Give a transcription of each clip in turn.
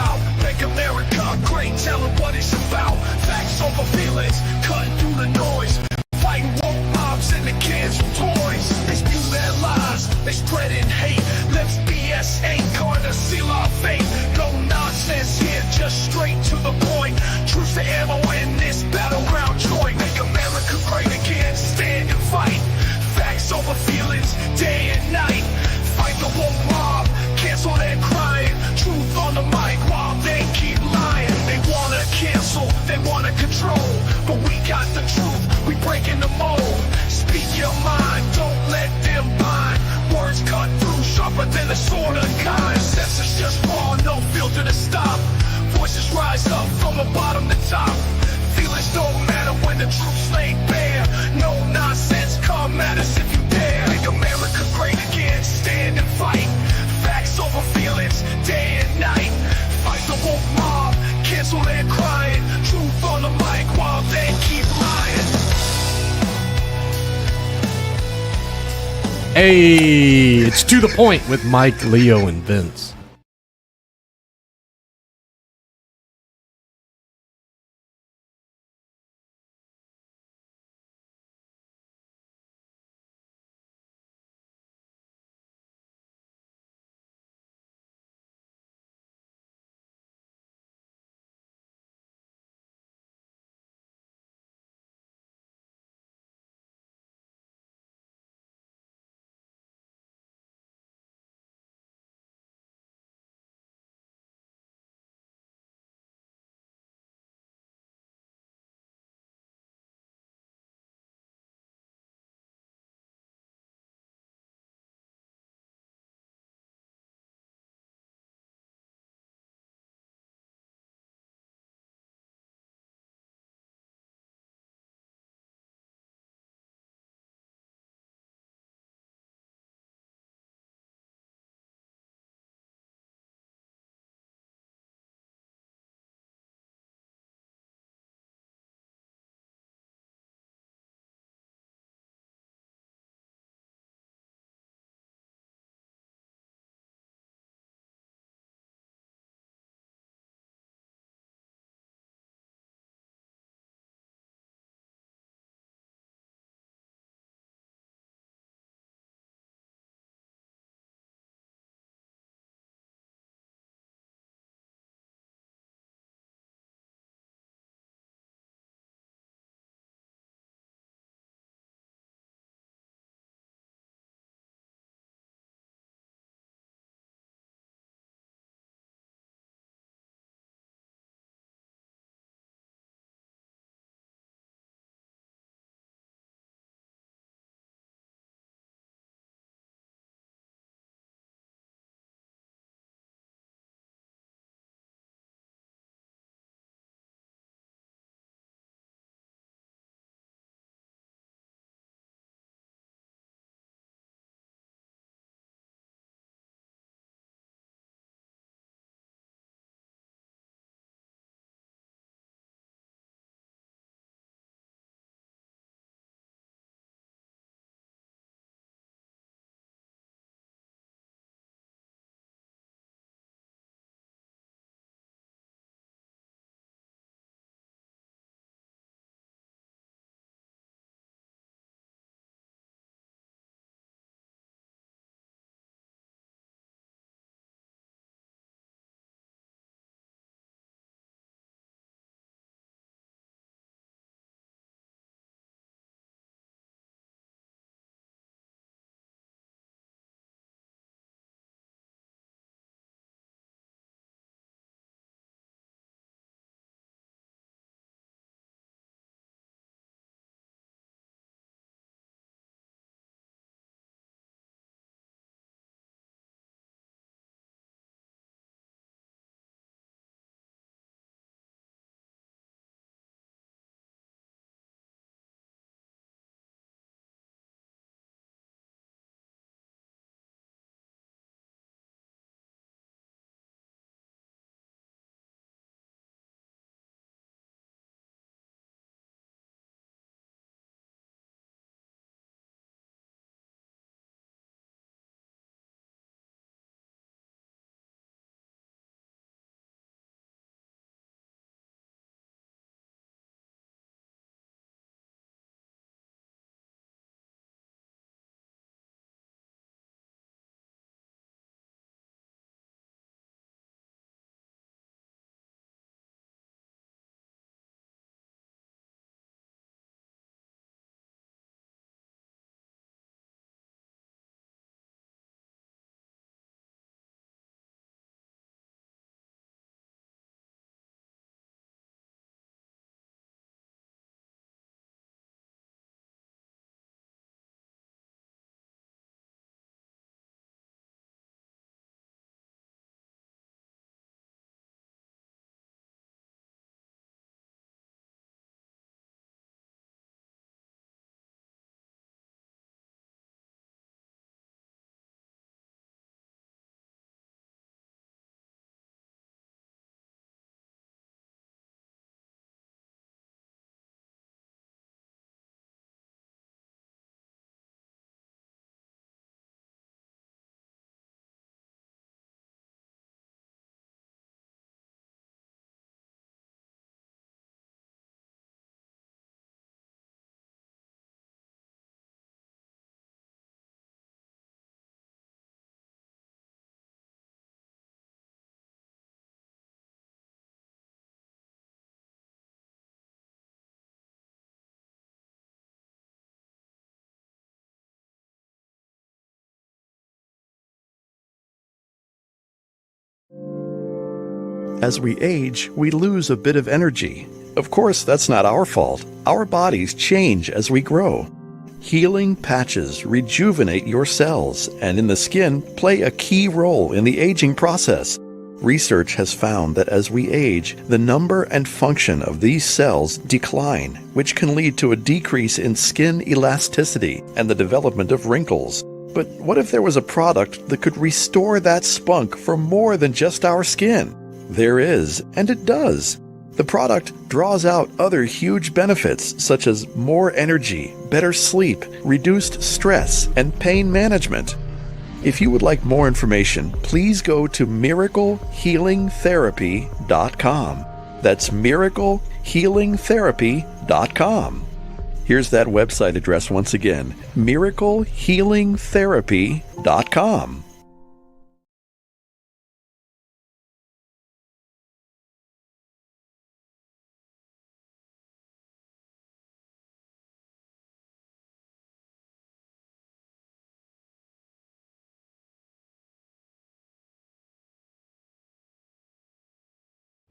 shout. Make America great, tell them what it's about. Facts over feelings, cutting through the noise. Fighting woke mobs and the kids with toys. They spew their lies, they spreading hate. Lips BS ain't gonna seal our fate. No nonsense here, just straight to the point. Truth to ammo in this battleground joint. Make America great again, stand and fight. Facts over feelings, day and night. Fight the woke mob, cancel their crying. Truth on the mic while they keep lying. They wanna cancel, they wanna control, but we got the truth, we breaking the mold. Speak your mind, don't let them bind. Words cut through, sharper than a sword unkind. Senses just raw, no filter to stop. Voices rise up from the bottom to top. Feelings don't matter when the truth's laid bare. No nonsense, come at us if you dare. Make America great again, stand and fight. Facts over feelings, day and night. Fight the woke mob, cancel their crying. Truth on the mic while they keep lying. Hey, it's To The Point with Mike, Leo, and Vince. As we age, we lose a bit of energy. Of course, that's not our fault. Our bodies change as we grow. Healing patches rejuvenate your cells and in the skin play a key role in the aging process. Research has found that as we age, the number and function of these cells decline, which can lead to a decrease in skin elasticity and the development of wrinkles. But what if there was a product that could restore that spunk for more than just our skin? There is, and it does. The product draws out other huge benefits such as more energy, better sleep, reduced stress, and pain management. If you would like more information, please go to miraclehealingtherapy.com. That's miraclehealingtherapy.com. Here's that website address once again, miraclehealingtherapy.com.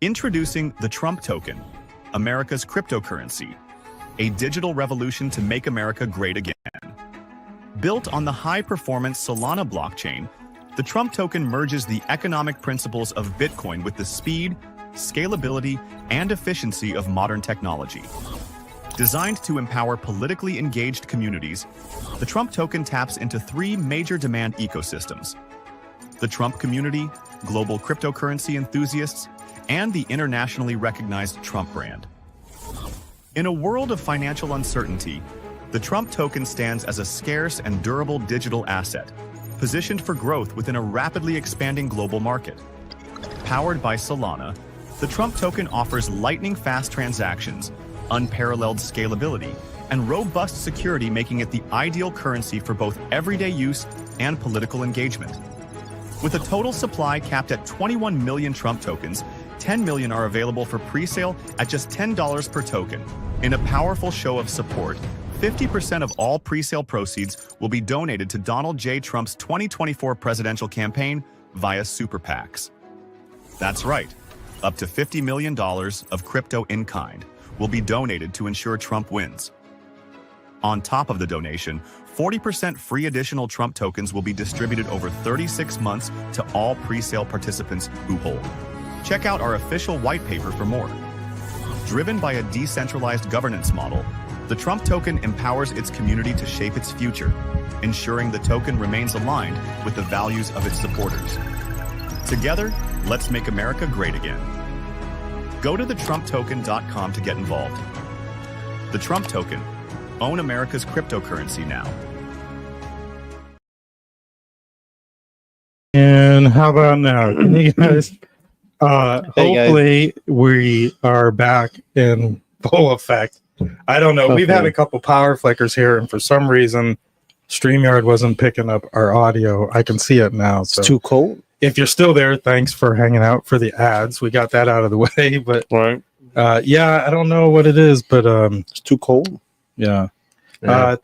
Introducing the Trump token, America's cryptocurrency, a digital revolution to make America great again. Built on the high-performance Solana blockchain, the Trump token merges the economic principles of Bitcoin with the speed, scalability, and efficiency of modern technology. Designed to empower politically engaged communities, the Trump token taps into three major demand ecosystems: the Trump community, global cryptocurrency enthusiasts, and the internationally recognized Trump brand. In a world of financial uncertainty, the Trump token stands as a scarce and durable digital asset, positioned for growth within a rapidly expanding global market. Powered by Solana, the Trump token offers lightning-fast transactions, unparalleled scalability, and robust security, making it the ideal currency for both everyday use and political engagement. With a total supply capped at 21 million Trump tokens, 10 million are available for pre-sale at just $10 per token. In a powerful show of support, 50% of all pre-sale proceeds will be donated to Donald J. Trump's 2024 presidential campaign via super PACs. That's right, up to $50 million of crypto in kind will be donated to ensure Trump wins. On top of the donation, 40% free additional Trump tokens will be distributed over 36 months to all pre-sale participants who hold. Check out our official white paper for more. Driven by a decentralized governance model, the Trump token empowers its community to shape its future, ensuring the token remains aligned with the values of its supporters. Together, let's make America great again. Go to thetrumptoken.com to get involved. The Trump token. Own America's cryptocurrency now. And how about now? Can you guys? Hopefully we are back in full effect. I don't know. We've had a couple power flickers here, and for some reason, StreamYard wasn't picking up our audio. I can see it now. So it's too cold. If you're still there, thanks for hanging out for the ads. We got that out of the way. But yeah, I don't know what it is, but it's too cold. Yeah.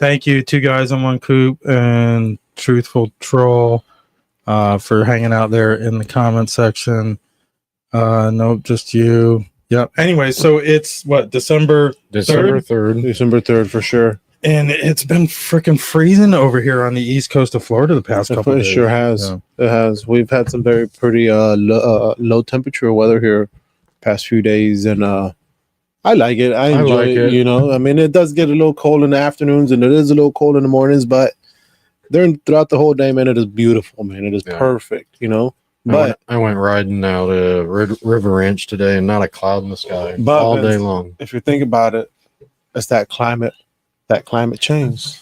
Thank you, Two Guys in One Coop and Truthful Troll, for hanging out there in the comment section. Nope, just you. Yep. Anyway, so it's what, December 3rd? December 3rd for sure. And it's been freaking freezing over here on the east coast of Florida the past couple of days. It sure has. Yeah. It has. We've had some pretty low temperature weather here past few days, and I like it. I enjoy it. You know, I mean, it does get a little cold in the afternoons, and it is a little cold in the mornings, but throughout the whole day, man, it is beautiful, man. It is perfect, you know. But I went riding out to River Ranch today, and not a cloud in the sky all day long. If you think about it, it's that climate change.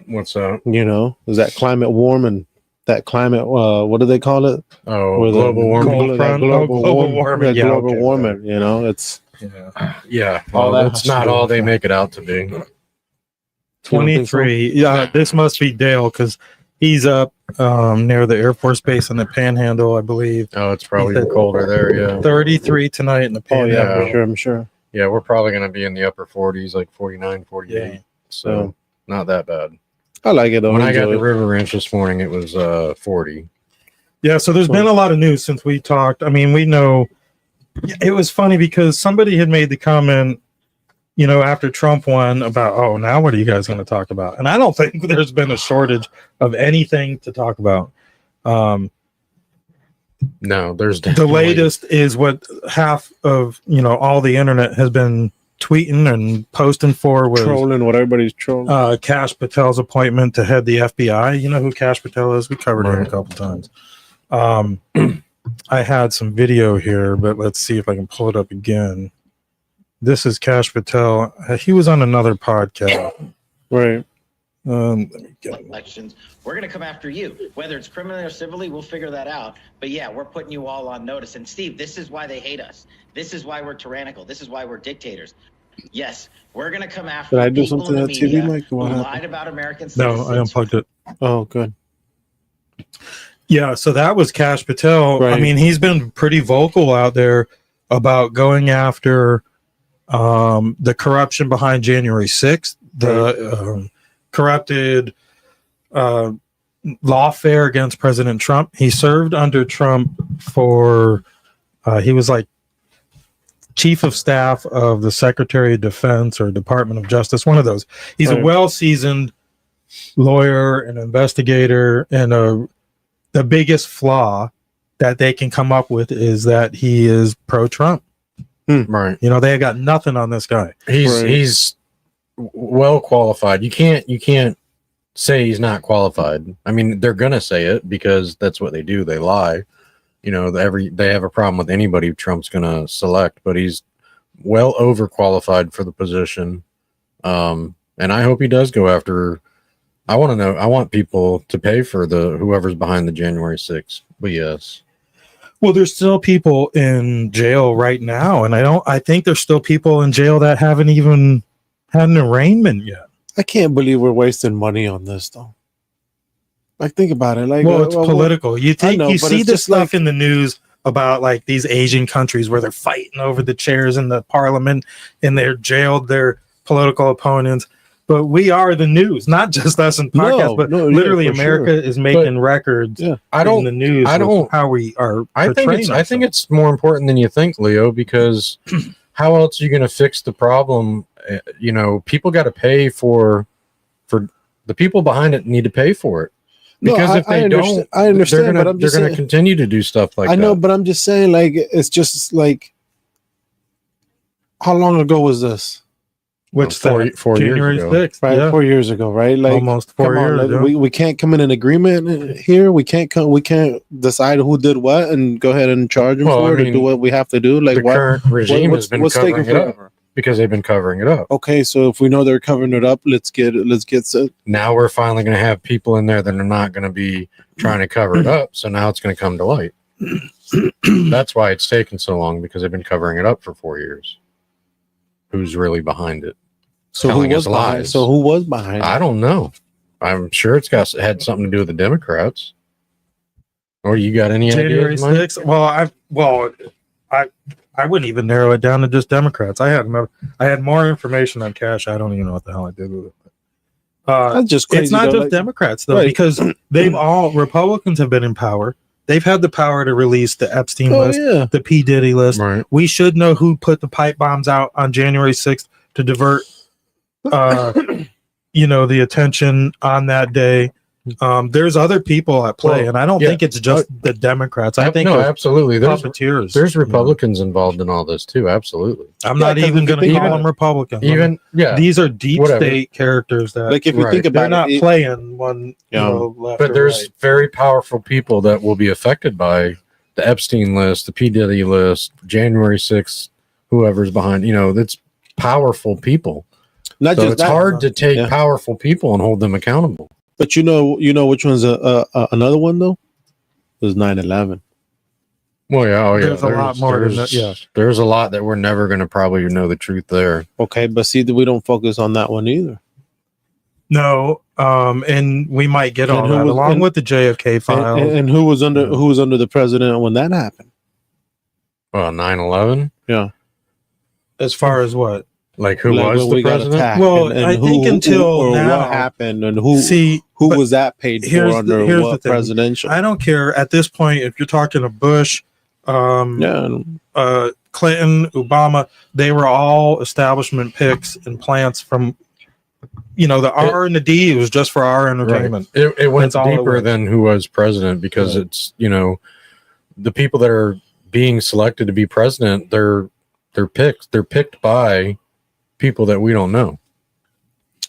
What's that? You know, is that climate warming? That climate, what do they call it? Oh, global warming. Global warming. Global warming. You know, it's yeah. Well, that's not all they make it out to be. 23. Yeah, this must be Dale because he's up near the Air Force Base in the Panhandle, I believe. Oh, it's probably colder there. Yeah, 33 tonight in the Panhandle. Oh, yeah, I'm sure. Yeah, we're probably going to be in the upper 40s, like 49, 48. Yeah. So not that bad. I like it though. When I got to River Ranch this morning, it was 40. Yeah, so there's been a lot of news since we talked. I mean, we know It was funny because somebody had made the comment, after Trump won about, oh, now what are you guys going to talk about? And I don't think there's been a shortage of anything to talk about. No, there's the latest is what half of all the internet has been tweeting and posting for was trolling what everybody's trolling. Kash Patel's appointment to head the FBI. You know who Kash Patel is? We covered him a couple times. I had some video here, but let's see if I can pull it up again. This is Kash Patel. He was on another podcast. Right. Let me get elections. We're going to come after you, whether it's criminally or civilly. We'll figure that out. But yeah, we're putting you all on notice. And Steve, this is why they hate us. This is why we're tyrannical. This is why we're dictators. Yes, we're going to come after. Did I do something on TV, Mike? Who lied about American citizens. No, I unplugged it. Oh, good. Yeah, so that was Kash Patel. Right. I mean, he's been pretty vocal out there about going after the corruption behind January 6th, the corrupted lawfare against President Trump. He served under Trump for, he was like chief of staff of the Secretary of Defense or Department of Justice, one of those. He's a well-seasoned lawyer and investigator, and the biggest flaw that they can come up with is that he is pro-Trump. Right. They got nothing on this guy. He's well qualified. You can't say he's not qualified. I mean, they're gonna say it because that's what they do. They lie. They have a problem with anybody Trump's gonna select, but he's well overqualified for the position. And I hope he does go after. I want to know. I want people to pay for whoever's behind the January 6th. But yes. Well, there's still people in jail right now, and I think there's still people in jail that haven't even had an arraignment yet. I can't believe we're wasting money on this, though. Like, think about it. Like, it's political. You think you see this stuff like, in the news about like these Asian countries where they're fighting over the chairs in the parliament and they're jailed their political opponents. But we are the news, not just us in podcasts, but literally America is making records in the news. How we are. I think it's more important than you think, Leo, because how else are you going to fix the problem? People got to pay for the people behind it need to pay for it. Because if they don't, I understand, but I'm just they're going to continue to do stuff like that. I know, but I'm just saying, like, it's just like, how long ago was this? Which 4 years January ago. 6th, right? Yeah. 4 years ago, right? Like almost 4 years. Like, we can't come in an agreement here. We can't decide who did what and go ahead and charge them for it and do what we have to do. Like the current regime has been covering it up because they've been covering it up. Okay, so if we know they're covering it up, let's get now we're finally going to have people in there that are not going to be trying to cover it up. So now it's going to come to light. That's why it's taken so long, because they've been covering it up for 4 years. Who's really behind it? So who was behind? So who was behind it? I don't know. I'm sure it's had something to do with the Democrats. Or you got any January ideas, 6th? I wouldn't even narrow it down to just Democrats. I had more information on Kash. I don't even know what the hell I did with it. That's just crazy. It's not just Democrats though, because Republicans have been in power. They've had the power to release the Epstein list, the P. Diddy list. Right. We should know who put the pipe bombs out on January 6th to divert, the attention on that day. There's other people at play, and I don't think it's just the Democrats. I think absolutely. Puppeteers. There's Republicans involved in all this too. Absolutely. I'm not even going to call them Republicans. These are deep state characters that, like, if you think about they're not playing one. Left but there's very powerful people that will be affected by the Epstein list, the P. Diddy list, January 6th, whoever's behind. That's powerful people. Not just it's hard to take powerful people and hold them accountable. But you know which one's another one though? It was 9/11. Well, there's a lot more than that. There's a lot that we're never going to probably know the truth there. Okay, but see, we don't focus on that one either. No, and we might get on that along with the JFK files. And who was under the president when that happened? Well, 9/11. Yeah. As far as what? Like who was the president? Well, I think until now, what happened and who was that paid for under what presidential? I don't care at this point if you're talking to Bush, Clinton, Obama, they were all establishment picks and plants from, the R and the D was just for our entertainment. Right. It went That's deeper than who was president, because it's, the people that are being selected to be president, they're picked by people that we don't know.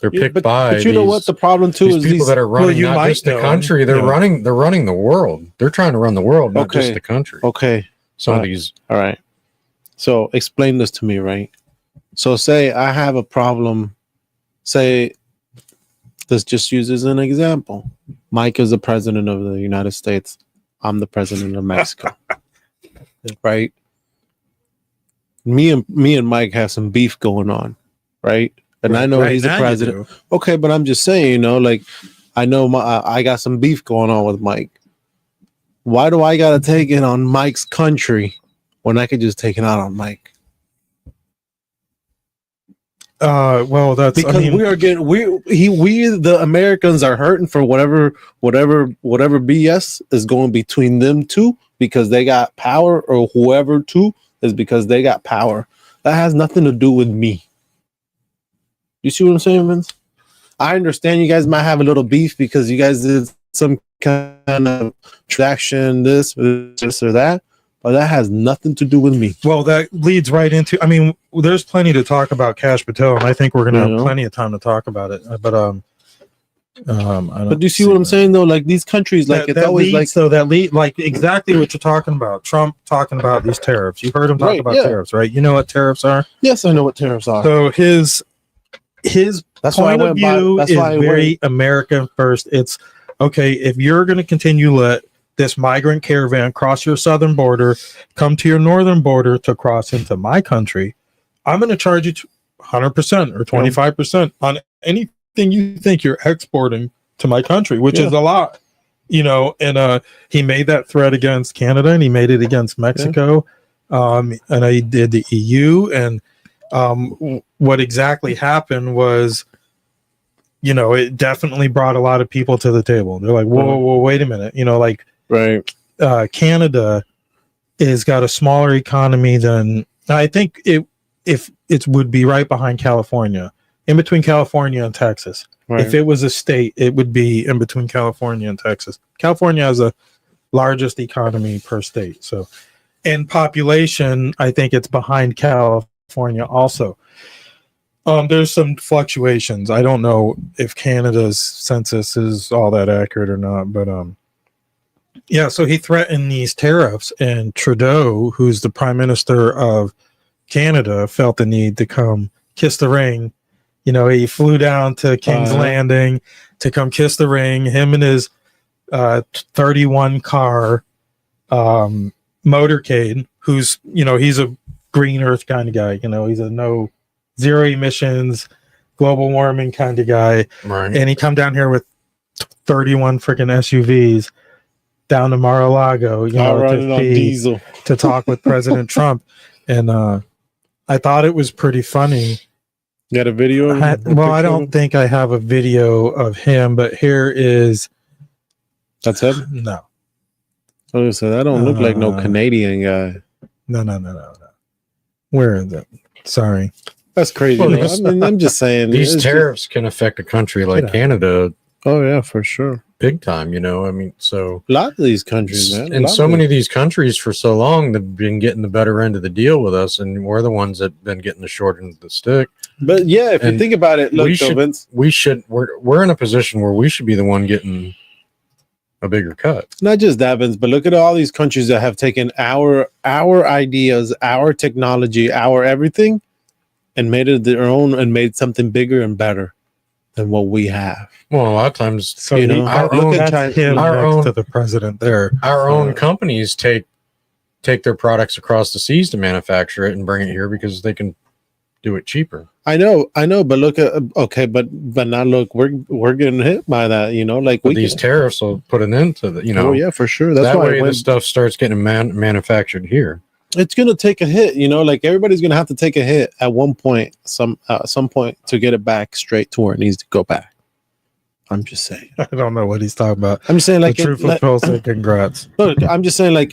They're picked by. But you know what the problem too is people that are running not just the country. They're running the world. They're trying to run the world, not just the country. Okay. Some of these. All right. So explain this to me, right? So say I have a problem. Say, let's just use as an example. Mike is the president of the United States. I'm the president of Mexico. Right? Me and Mike have some beef going on, right? And I know he's the president. Okay, but I'm just saying, I know I got some beef going on with Mike. Why do I gotta take it on Mike's country when I could just take it out on Mike? Well, that's because we are getting we the Americans are hurting for whatever BS is going between them two, because they got power, or whoever too is because they got power. That has nothing to do with me. You see what I'm saying, Vince? I understand you guys might have a little beef because you guys did some kind of transaction, this or that, but that has nothing to do with me. Well, that leads right into, there's plenty to talk about Cash Patel, and I think we're going to have plenty of time to talk about it. But do you see what I'm saying though? Like these countries, like it's always like exactly what you're talking about. Trump talking about these tariffs. You heard him talk about tariffs, right? You know what tariffs are? Yes, I know what tariffs are. So his point of view is very American first. It's okay, if you're going to continue let this migrant caravan cross your southern border, come to your northern border to cross into my country, I'm going to charge you 100% or 25% on anything you think you're exporting to my country, which is a lot, and he made that threat against Canada, and he made it against Mexico, and he did the EU, and what exactly happened was, it definitely brought a lot of people to the table. They're like, whoa, wait a minute. Canada has got a smaller economy than, I think if it would be right behind California, in between California and Texas. Right. If it was a state, it would be in between California and Texas. California has the largest economy per state. So in population, I think it's behind California also. There's some fluctuations. I don't know if Canada's census is all that accurate or not, but so he threatened these tariffs, and Trudeau, who's the Prime Minister of Canada, felt the need to come kiss the ring. He flew down to King's Landing to come kiss the ring. Him and his 31 car motorcade, who's, he's a green earth kind of guy. He's a zero emissions, global warming kind of guy. Right. And he come down here with 31 freaking SUVs down to Mar-a-Lago, to talk with President Trump. And I thought it was pretty funny. You got a video? I don't think I have a video of him, but here is. That's him? No. Oh, so that don't look like no Canadian guy. No. Where is it? Sorry. That's crazy. I'm just saying. These tariffs can affect a country like Canada. Oh, yeah, for sure. Big time, so a lot of these countries, man. And so many of these countries for so long, they've been getting the better end of the deal with us, and we're the ones that have been getting the short end of the stick. But yeah, if you think about it, look, we're in a position where we should be the one getting a bigger cut. Not just that, Vince, but look at all these countries that have taken our ideas, our technology, our everything, and made it their own, and made something bigger and better than what we have. Well, a lot of times, our own to the president there. Our own companies take their products across the seas to manufacture it and bring it here because they can do it cheaper. I know, but look at but now look, we're getting hit by that. These tariffs will put an end to the. Oh yeah, for sure. That's why the stuff starts getting manufactured here. It's gonna take a hit, everybody's gonna have to take a hit at one point, some point, to get it back straight to where it needs to go back. I'm just saying. I don't know what he's talking about. I'm just saying, the truth will say congrats. Look, I'm just saying,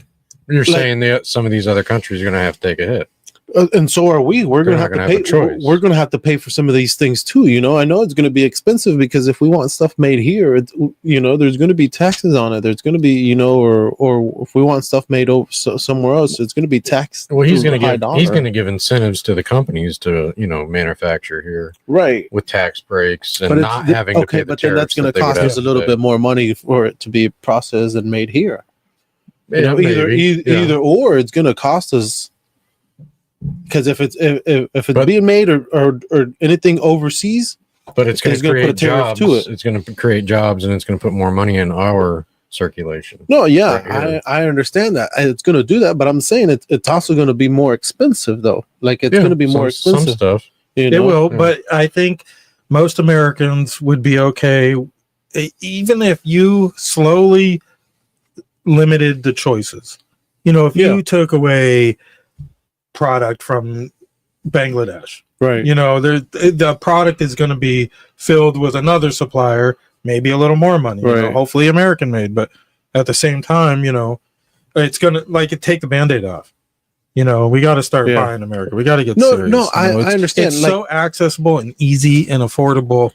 You're saying that some of these other countries are going to have to take a hit. And so are we. We're going to have to pay. We're going to have to pay for some of these things too. You know, I know it's going to be expensive because if we want stuff made here, it's, you know, there's going to be taxes on it. There's going to be, you know, or if we want stuff made over somewhere else, it's going to be taxed. Well, he's going to give incentives to the companies to, you know, manufacture here, right, with tax breaks and not having to pay the but then that's going to cost us a little bit more money for it to be processed and made here. You know, either or, it's going to cost us. Because if it's being made or anything overseas, but it's going to create jobs. It's going to create jobs, and it's going to put more money in our circulation. No, yeah, I understand that it's going to do that, but I'm saying it's also going to be more expensive, though. Like it's going to be more expensive. Some stuff it will, but I think most Americans would be okay, even if you slowly limited the choices. You know, if you took away product from Bangladesh, right? You know, the product is going to be filled with another supplier, maybe a little more money, right? You know, hopefully American made, but at the same time, you know, it's going to take the Band-Aid off. You know, we got to start buying America. We got to get serious. No, I understand. It's so accessible and easy and affordable.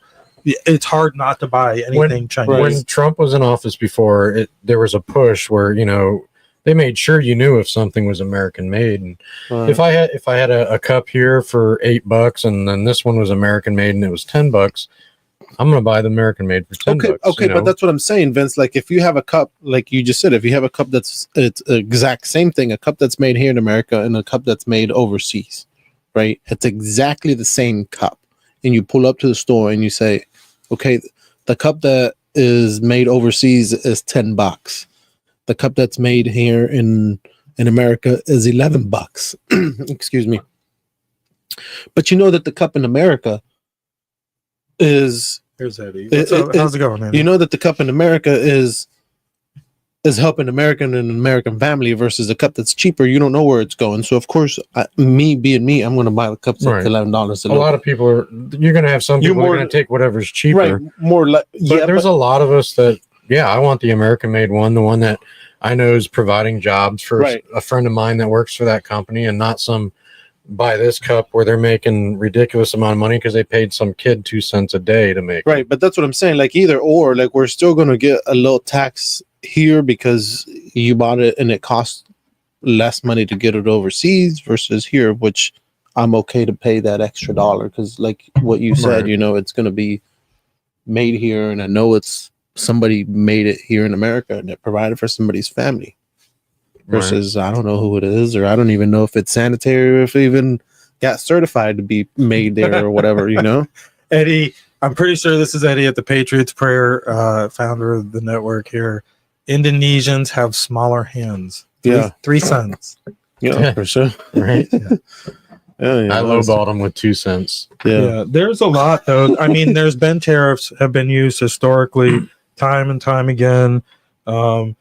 It's hard not to buy anything Chinese. When Trump was in office before, there was a push where, you know, they made sure you knew if something was American made. And if I had a cup here for $8 and then this one was American made and it was $10, I'm going to buy the American made for $10. Okay, but that's what I'm saying, Vince. Like if you have a cup, like you just said, if you have a cup it's exact same thing, a cup that's made here in America and a cup that's made overseas, right? It's exactly the same cup. And you pull up to the store and you say, okay, the cup that is made overseas is $10. The cup that's made here in America is $11. Excuse me. But you know that the cup in America is... Here's Eddie. How's it going, Eddie? You know that the cup in America is helping American and American family versus a cup that's cheaper. You don't know where it's going. So, of course, me being me, I'm going to buy the cups at $11. A lot of people are... You're going to have some people who are going to take whatever's cheaper. Right, but there's a lot of us that... Yeah, I want the American-made one, the one that I know is providing jobs for a friend of mine that works for that company, and not some buy this cup where they're making ridiculous amount of money because they paid some kid 2 cents a day to make. Right, but that's what I'm saying. Like either or, like we're still going to get a little tax here because you bought it and it costs less money to get it overseas versus here, which I'm okay to pay that extra dollar because, like what you said, you know, it's going to be made here, and I know it's somebody made it here in America and it provided for somebody's family versus I don't know who it is, or I don't even know if it's sanitary or if it even got certified to be made there or whatever, you know. Eddie, I'm pretty sure this is Eddie at the Patriots Prayer, founder of the network here. Indonesians have smaller hands. 3 cents. Yeah, for sure. Right. I lowballed them with 2 cents. Yeah, there's a lot though. I mean, there's been tariffs have been used historically, time and time again. Going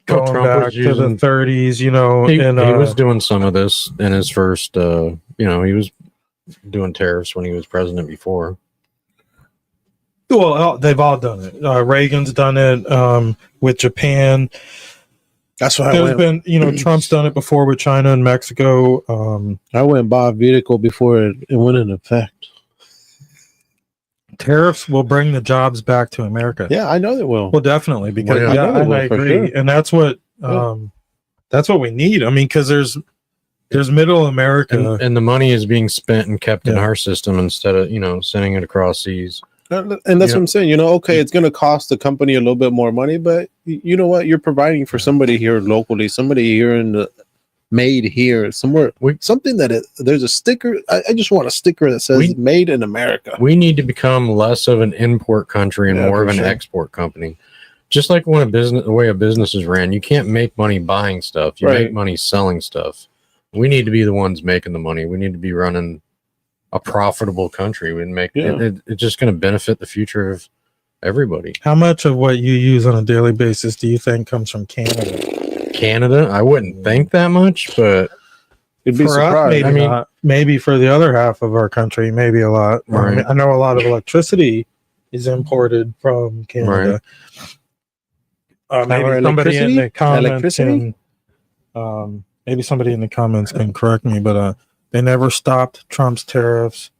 back to the 30s, you know, he was doing some of this in his first. You know, he was doing tariffs when he was president before. Well, they've all done it. Reagan's done it with Japan. That's why there's been, you know, Trump's done it before with China and Mexico. I went and bought a vehicle before it went into effect. Tariffs will bring the jobs back to America. Yeah, I know they will. Well, definitely, because I agree, and that's what we need. I mean, because there's middle America, and the money is being spent and kept in our system instead of, you know, sending it across seas. And that's what I'm saying. You know, okay, it's going to cost the company a little bit more money, but you know what? You're providing for somebody here locally, somebody here in the made here somewhere. Something that there's a sticker. I just want a sticker that says "Made in America." We need to become less of an import country and more of an export company. Just like when the way a business is ran, you can't make money buying stuff. You make money selling stuff. We need to be the ones making the money. We need to be running a profitable country. We make it's just going to benefit the future of everybody. How much of what you use on a daily basis do you think comes from Canada? I wouldn't think that much, but you'd be surprised. Maybe not. Maybe for the other half of our country, maybe a lot. Right. I know a lot of electricity is imported from Canada. Maybe somebody in the comments Maybe somebody in the comments can correct me, but they never stopped Trump's tariffs.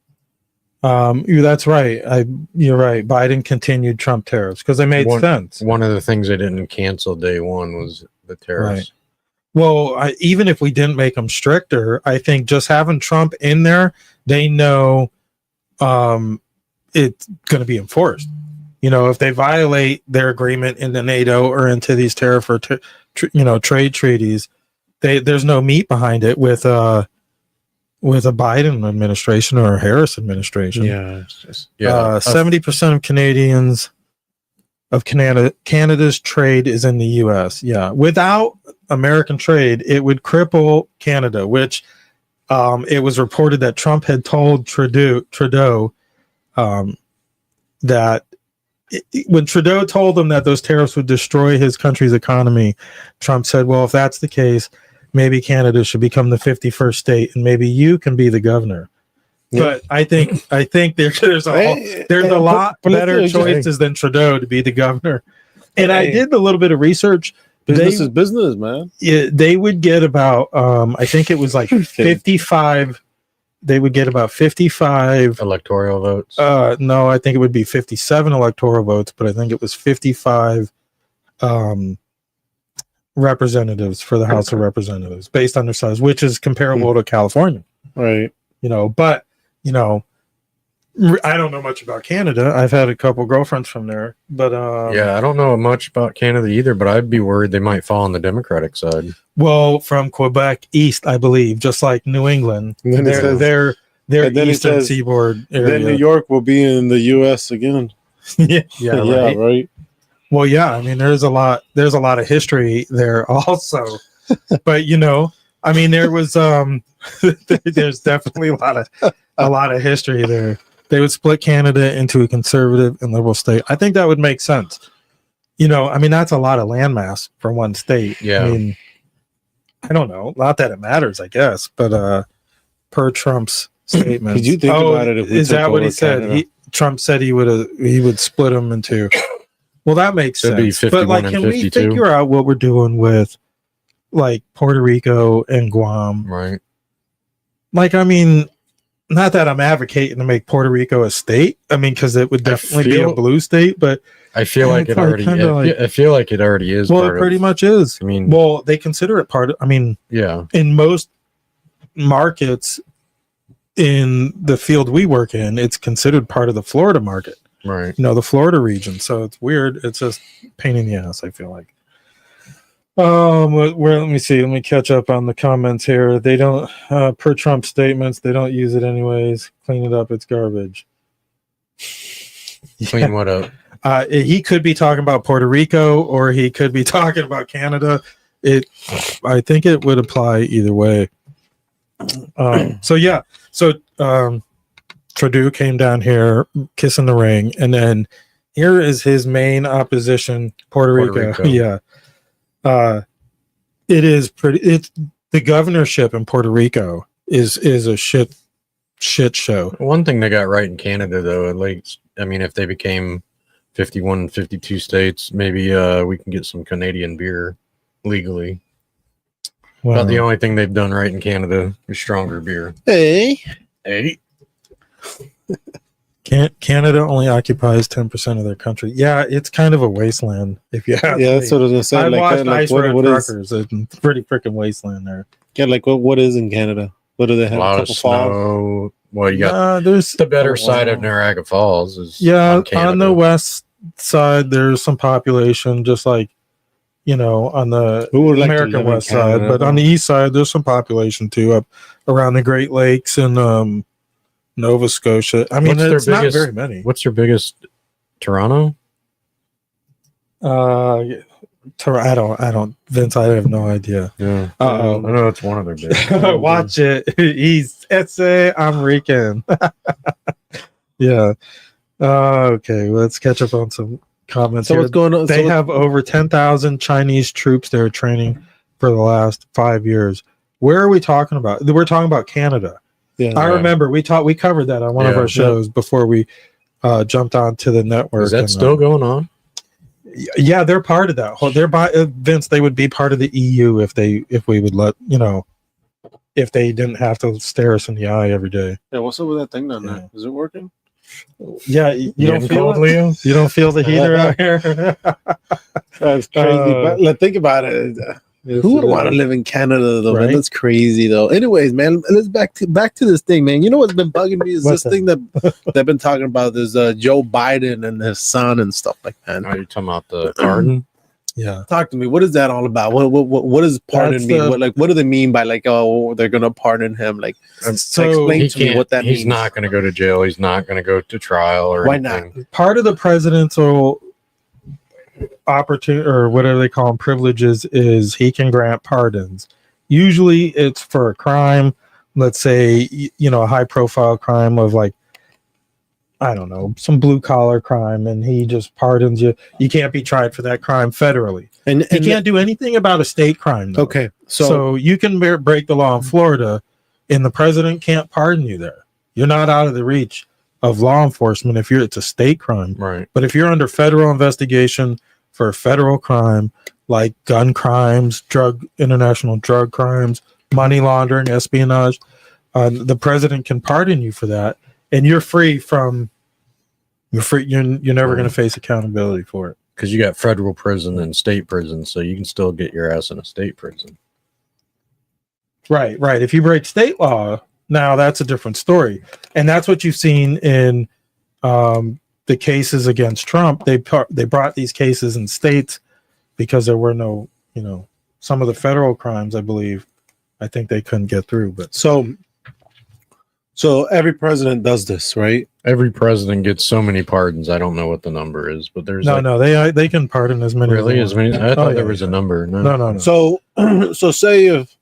That's right. You're right. Biden continued Trump tariffs because they made sense. One of the things they didn't cancel day one was the tariffs. Right. Well, even if we didn't make them stricter, I think just having Trump in there, they know it's going to be enforced. If they violate their agreement into NATO or into these tariff or trade treaties, there's no meat behind it with a Biden administration or a Harris administration. Yeah, it's just 70% of Canada's trade is in the U.S. Yeah, without American trade, it would cripple Canada. Which it was reported that Trump had told Trudeau that when Trudeau told him that those tariffs would destroy his country's economy, Trump said, "Well, if that's the case, maybe Canada should become the 51st state, and maybe you can be the governor." Yeah. But I think there's a lot better choices than Trudeau to be the governor. And I did a little bit of research. Business is business, man. Yeah, they would get about I think it was like 55. They would get about 55 electoral votes. No, I think it would be 57 electoral votes, but I think it was 55 representatives for the House of Representatives based on their size, which is comparable to California. Right. But I don't know much about Canada. I've had a couple girlfriends from there, but I don't know much about Canada either, but I'd be worried they might fall on the Democratic side. Well, from Quebec east, I believe, just like New England, they're eastern seaboard area. Then New York will be in the U.S. again. yeah, right. Well, yeah, I mean, there's a lot of history there also, but there was there's definitely a lot of history there. They would split Canada into a conservative and liberal state. I think that would make sense. That's a lot of landmass for one state. Yeah. I don't know. Not that it matters, I guess, but per Trump's statement, did you think about it? Is that what he said? Trump said he would split them into. Well, that makes sense. But can we figure out what we're doing with Puerto Rico and Guam? Right. Not that I'm advocating to make Puerto Rico a state. Because it would definitely be a blue state, but I feel like it already. I feel like it already is. Well, it pretty much is. They consider it part of. Yeah. In most markets in the field we work in, it's considered part of the Florida market. Right. The Florida region. So it's weird. It's just pain in the ass, I feel like. Let me see. Let me catch up on the comments here. They don't, per Trump statements, they don't use it anyways. Clean it up. It's garbage. Clean what up? He could be talking about Puerto Rico, or he could be talking about Canada. I think it would apply either way. So Trudeau came down here kissing the ring, and then here is his main opposition, Puerto Rico. Yeah. It is pretty. It's the governorship in Puerto Rico is a shit show. One thing they got right in Canada, though, at least, if they became 51, 52 states, maybe we can get some Canadian beer legally. Well, about the only thing they've done right in Canada is stronger beer. Hey. Canada only occupies 10% of their country. Yeah, it's kind of a wasteland. If you have, that's what I was gonna say. I watched Ice Road Truckers. It's a pretty freaking wasteland there. Yeah, what is in Canada? What do they have? A lot of snow. Well, you got there's the better side of Niagara Falls. Is on the west side there's some population, just like on the American west side. But on the east side there's some population too, up around the Great Lakes and Nova Scotia. It's not very many. What's your biggest? Toronto? I don't. Vince, I have no idea. Yeah. I know it's one of their biggest. Watch it. I'm Rican. Yeah. Okay. Let's catch up on some comments. So what's going on? They have over 10,000 Chinese troops they're training for the last 5 years. Where are we talking about? We're talking about Canada. Yeah, I remember we covered that on one of our shows before we jumped onto the network. Is that still going on? Yeah, they're part of that whole. They're Vince. They would be part of the EU if we would let if they didn't have to stare us in the eye every day. Yeah, what's up with that thing down there? Is it working? Yeah, you don't feel it, Leo. You don't feel the heater out here. That's crazy. But think about it. Who would want to live in Canada though? Right? Man, that's crazy though. Anyways, man, let's back to this thing, man. You know what's been bugging me is this thing that they've been talking about. There's Joe Biden and his son and stuff like that. Are you talking about the pardon? Yeah, talk to me. What is that all about? What does pardon mean? What do they mean by they're gonna pardon him? Explain to me what that means. He's not gonna go to jail. He's not gonna go to trial or why anything. not? Part of the presidential opportunity or whatever they call them privileges is he can grant pardons. Usually it's for a crime, let's say a high profile crime of I don't know, some blue collar crime, and he just pardons you. You can't be tried for that crime federally, and he can't do anything about a state crime though. Okay, so you can break the law in Florida and the president can't pardon you there. You're not out of the reach of law enforcement if it's a state crime. Right. But if you're under federal investigation for a federal crime like gun crimes, international drug crimes, money laundering, espionage, the president can pardon you for that, and you're free from. You're never going to face accountability for it because you got federal prison and state prison, so you can still get your ass in a state prison. Right. If you break state law, now that's a different story, and that's what you've seen in the cases against Trump. They brought these cases in states because there were no, some of the federal crimes. I think they couldn't get through. But so every president does this, right? Every president gets so many pardons. I don't know what the number is, but there's no. They can pardon as many. Really, as many? I thought there was a number. No. So say if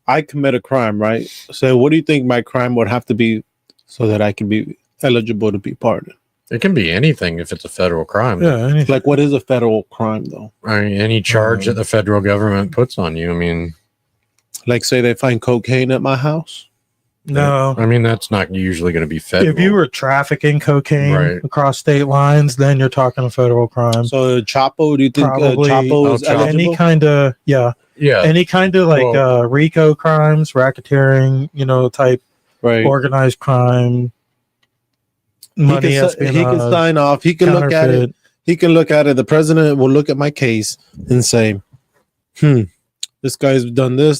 I commit a crime, right? So what do you think my crime would have to be so that I can be eligible to be pardoned? It can be anything if it's a federal crime. Yeah. Anything. What is a federal crime though? I mean, any charge that the federal government puts on you. I mean, say they find cocaine at my house. No, I mean that's not usually going to be federal. If you were trafficking cocaine across state lines, then you're talking a federal crime. So Chapo, do you think Chapo is eligible? Any kind of any kind of RICO crimes, racketeering, type organized crime, money espionage. He can sign off. He can look at it. He can look at it. The president will look at my case and say, this guy's done this,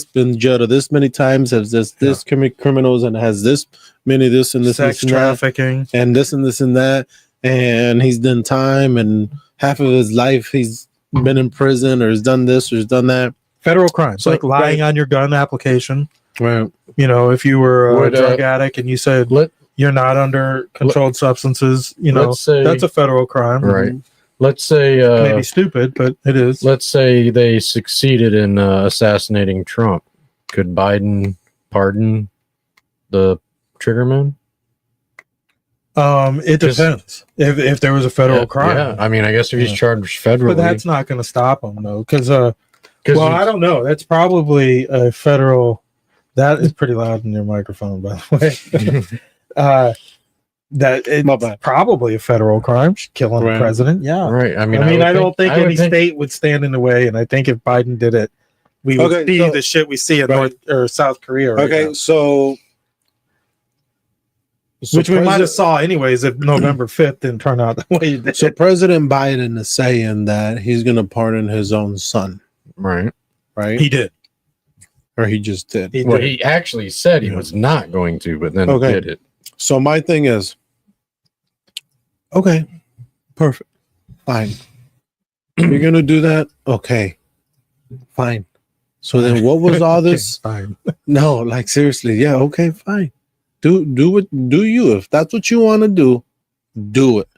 been jailed this many times, has this criminals, and has this many this and this sex and trafficking that, and this and this and that, and he's done time, and half of his life he's been in prison, or has done this, or has done that. Federal crimes, so, like lying on your gun application. Right. If you were a drug addict and you said you're not under controlled substances, that's a federal crime. Right. Let's say maybe stupid, but it is. Let's say they succeeded in assassinating Trump. Could Biden pardon the triggerman? It depends. If there was a federal crime. Yeah, I mean, I guess if he's charged federally, but that's not going to stop him though, because I don't know. That's probably a federal. That is pretty loud in your microphone, by the way. That it's probably a federal crime, killing the president. Yeah, right. I mean, I don't think any state would stand in the way, and I think if Biden did it, we would see the shit we see in North or South Korea. Right now. So which we might have saw anyways if November 5th didn't turn out the way it did. So President Biden is saying that he's going to pardon his own son. Right. He did. Or he just did. He actually said he was not going to, but then he did it. So my thing is, okay, perfect, fine. You're going to do that? Okay, fine. So then what was all this? Fine. No, seriously. Yeah, okay, fine. Do you. If that's what you want to do it.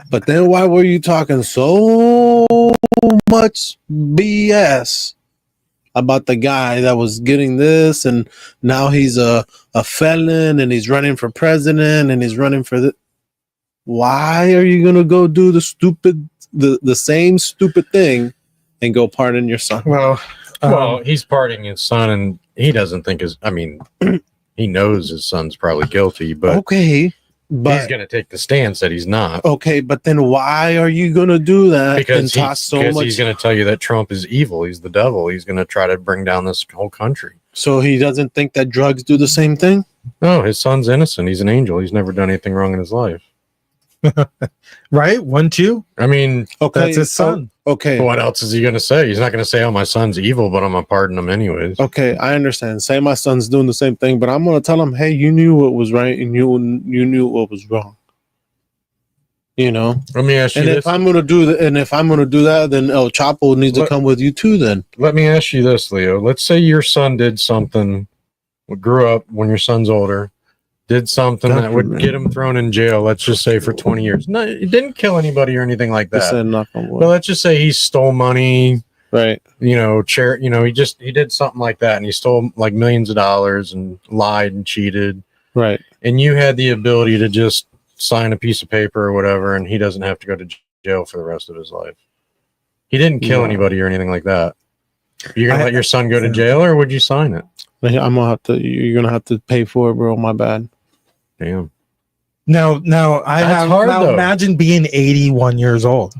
But then why were you talking so much BS about the guy that was getting this, and now he's a felon, and he's running for president, and he's running for the... Why are you going to go do the same stupid thing and go pardon your son? Well, he's pardoning his son, and he doesn't think he knows his son's probably guilty, but okay, But he's going to take the stance that he's not. okay, but then why are you going to do that? Because much? He's going to tell you that Trump is evil. He's the devil. He's going to try to bring down this whole country. So he doesn't think that drugs do the same thing? No, his son's innocent. He's an angel. He's never done anything wrong in his life. Right? Wouldn't you? I mean, Okay, That's his son. Okay. what else is he going to say? He's not going to say, "Oh, my son's evil," but I'm going to pardon him anyways. Okay, I understand. Say my son's doing the same thing, but I'm going to tell him, hey, you knew what was right and you knew what was wrong. You know? Let me ask you And this. if I'm going to do that, then El Chapo needs to come with you too then. Let me ask you this, Leo. Let's say your son did something, grew up when your son's older, did something that would get him thrown in jail, let's just say for 20 years. No, it didn't kill anybody or anything like that. But let's just say he stole money, right? He did something like that, and he stole like millions of dollars and lied and cheated. Right. And you had the ability to just sign a piece of paper or whatever, and he doesn't have to go to jail for the rest of his life. He didn't kill anybody or anything like that. You're gonna let your son go to jail, or would you sign it? You're gonna have to pay for it, bro. My bad. Damn. Now That's hard, though. imagine being 81 years old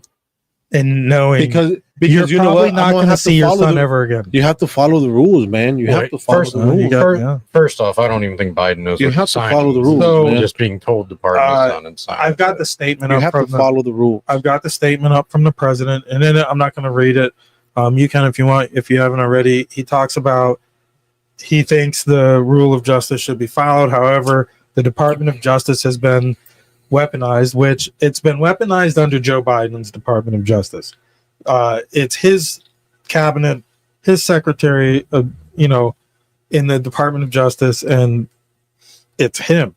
and knowing Because you're you know probably what? not going to see your son ever again. You have to follow the rules, man. You have to follow the rules. First off, I don't even think Biden knows. You what have to signing follow the is. rules, So- man. Just being told to pardon his son and sign. I've got the statement You up have to from the, follow the rules. I've got the statement up from the president, and then I'm not going to read it. You can if you want, if you haven't already. He talks about he thinks the rule of justice should be followed. However, the Department of Justice has been weaponized, which it's been weaponized under Joe Biden's Department of Justice. It's his cabinet, his secretary, in the Department of Justice, and it's him.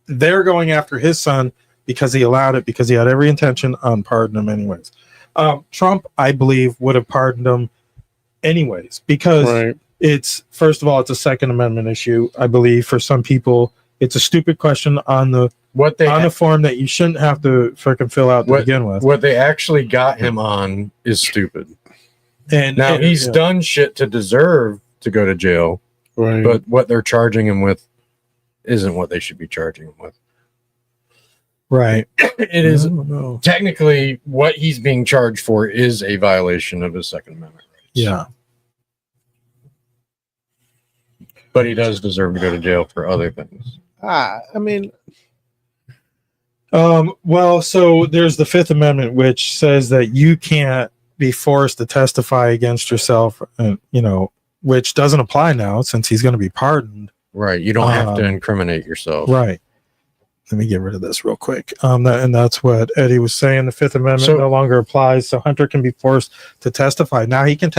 They're going after his son because he allowed it, because he had every intention on pardoning him anyways. Trump, I believe, would have pardoned him anyways, because it's, first of all, it's a Second Amendment issue. I believe for some people, it's a stupid question on the form that you shouldn't have to freaking fill out to begin with. What they actually got him on is stupid. And now he's done shit to deserve to go to jail, right? But what they're charging him with isn't what they should be charging him with. Right. It is technically what he's being charged for is a violation of his Second Amendment rights. Yeah. But he does deserve to go to jail for other things. I mean, well, so there's the Fifth Amendment, which says that you can't be forced to testify against yourself, which doesn't apply now since he's going to be pardoned. Right. You don't have to incriminate yourself. Right. Let me get rid of this real quick. And that's what Eddie was saying. The Fifth Amendment no longer applies, so Hunter can be forced to testify. Now he can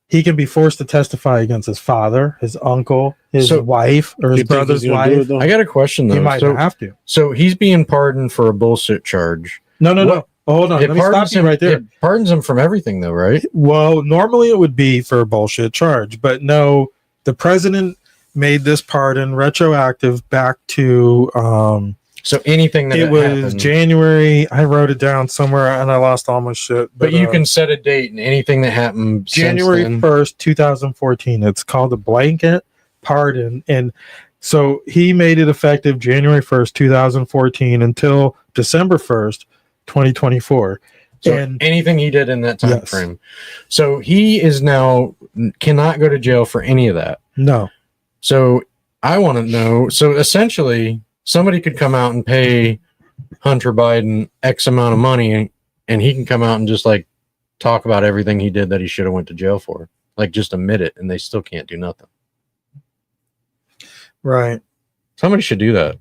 he can be forced to testify against his father, his uncle, his wife, or his brother's wife. I got a question though. He might have to. So he's being pardoned for a bullshit charge. No. Hold on. Let me stop you right there. It pardons him from everything though, right? Well, normally it would be for a bullshit charge, but no, the president made this pardon retroactive back to so anything that it was happened, January. I wrote it down somewhere and I lost all my shit. But you can set a date and anything that happened January 1st, 2014. It's called a blanket pardon. And so he made it effective January 1st, 2014 until December 1st, 2024. So and anything he did in that time frame. So he is now cannot go to jail for any of that. No. So I want to know. So essentially, somebody could come out and pay Hunter Biden X amount of money, and he can come out and just like talk about everything he did that he should have went to jail for, like just admit it, and they still can't do nothing. Right. Somebody should do that.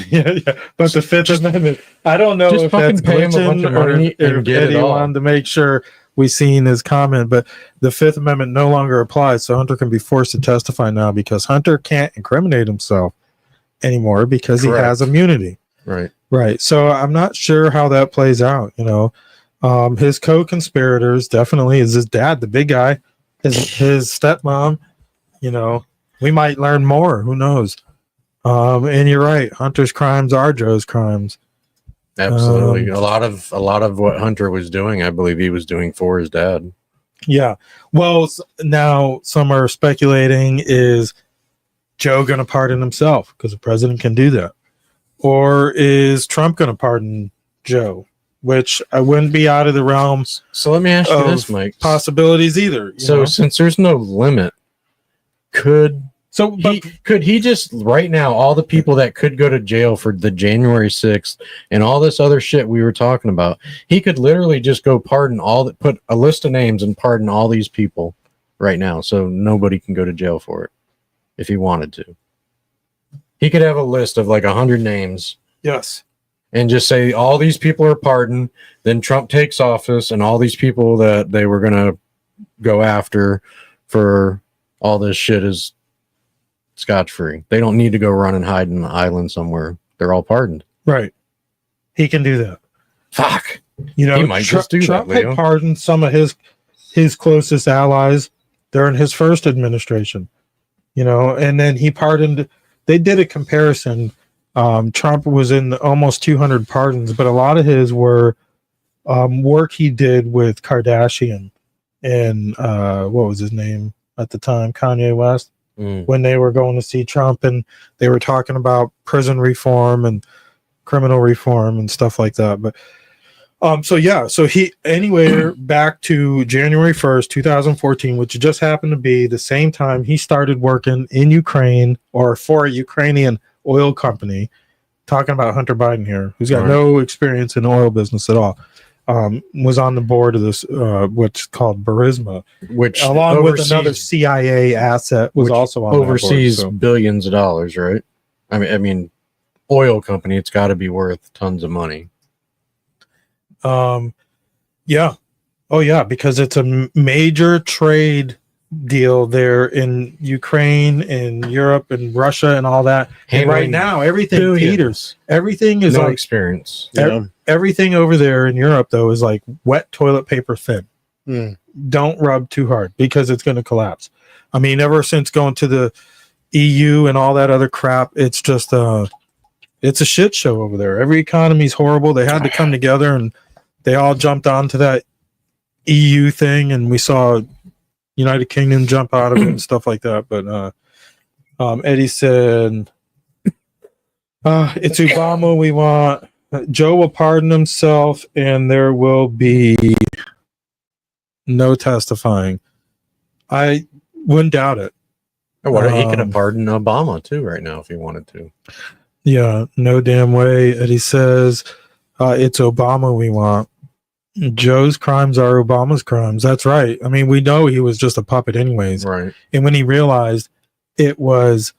Yeah. But the Fifth Amendment, I don't know if that's pay him a bunch of money and get it Eddie all. wanted to make sure we seen his comment, but the Fifth Amendment no longer applies, so Hunter can be forced to testify now because Hunter can't incriminate himself anymore because he has immunity. Right. So I'm not sure how that plays out. His co-conspirators definitely is his dad, the big guy, his stepmom. We might learn more. Who knows? And you're right. Hunter's crimes are Joe's crimes. Absolutely. A lot of what Hunter was doing, I believe he was doing for his dad. Yeah. Well, now some are speculating is Joe going to pardon himself because the president can do that? Or is Trump going to pardon Joe? Which I wouldn't be out of the realms. So let me ask you this, Mike. Possibilities either. So since there's no limit, could he just right now, all the people that could go to jail for the January 6th and all this other shit we were talking about, he could literally just go pardon put a list of names and pardon all these people right now, so nobody can go to jail for it if he wanted to. He could have a list of like 100 names. Yes. And just say all these people are pardoned. Then Trump takes office, and all these people that they were going to go after for all this shit is scotch-free. They don't need to go run and hide in an island somewhere. They're all pardoned. Right. He can do that. Fuck. He might just do Trump that, Leo. had pardoned some of his closest allies during his first administration. And then he pardoned. They did a comparison. Trump was in almost 200 pardons, but a lot of his were work he did with Kardashian and what was his name at the time, Kanye West, when they were going to see Trump and they were talking about prison reform and criminal reform and stuff like that. But so he anyway back to January 1st, 2014, which just happened to be the same time he started working in Ukraine or for a Ukrainian oil company. Talking about Hunter Biden here, who's got no experience in the oil business at all. Was on the board of this what's called Burisma, which along with another CIA asset was also on oversees that board, billions of dollars, right? I mean oil company, it's got to be worth tons of money. Yeah. Oh yeah, because it's a major trade deal there in Ukraine and Europe and Russia and all that. And right now everything teeters. Everything is like experience. Everything over there in Europe though is like wet toilet paper thin. Don't rub too hard because it's going to collapse. I mean, ever since going to the EU and all that other crap, it's just it's a shit show over there. Every economy's horrible. They had to come together and they all jumped onto that EU thing, and we saw United Kingdom jump out of it and stuff like that. But Eddie said, it's Obama we want. Joe will pardon himself, and there will be no testifying. I wouldn't doubt it. He could have pardoned Obama, too, right now, if he wanted to. Yeah, no damn way. Eddie says, it's Obama we want. Joe's crimes are Obama's crimes. That's right. I mean, we know he was just a puppet anyways. Right. And when he realized it was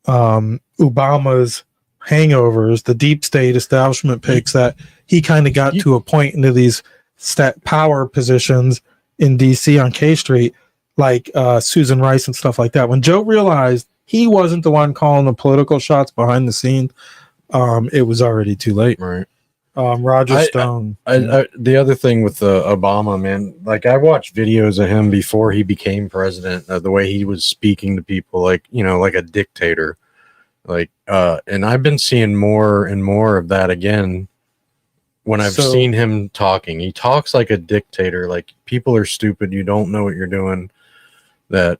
Obama's hangovers, the deep state establishment picks, that he kind of got to a point into these power positions in D.C. on K Street, like Susan Rice and stuff like that. When Joe realized he wasn't the one calling the political shots behind the scene, it was already too late. Right. Roger Stone. The other thing with Obama, man, like I watched videos of him before he became president, the way he was speaking to people, like, like a dictator, like, and I've been seeing more and more of that again. When I've seen him talking, he talks like a dictator, like people are stupid. You don't know what you're doing, that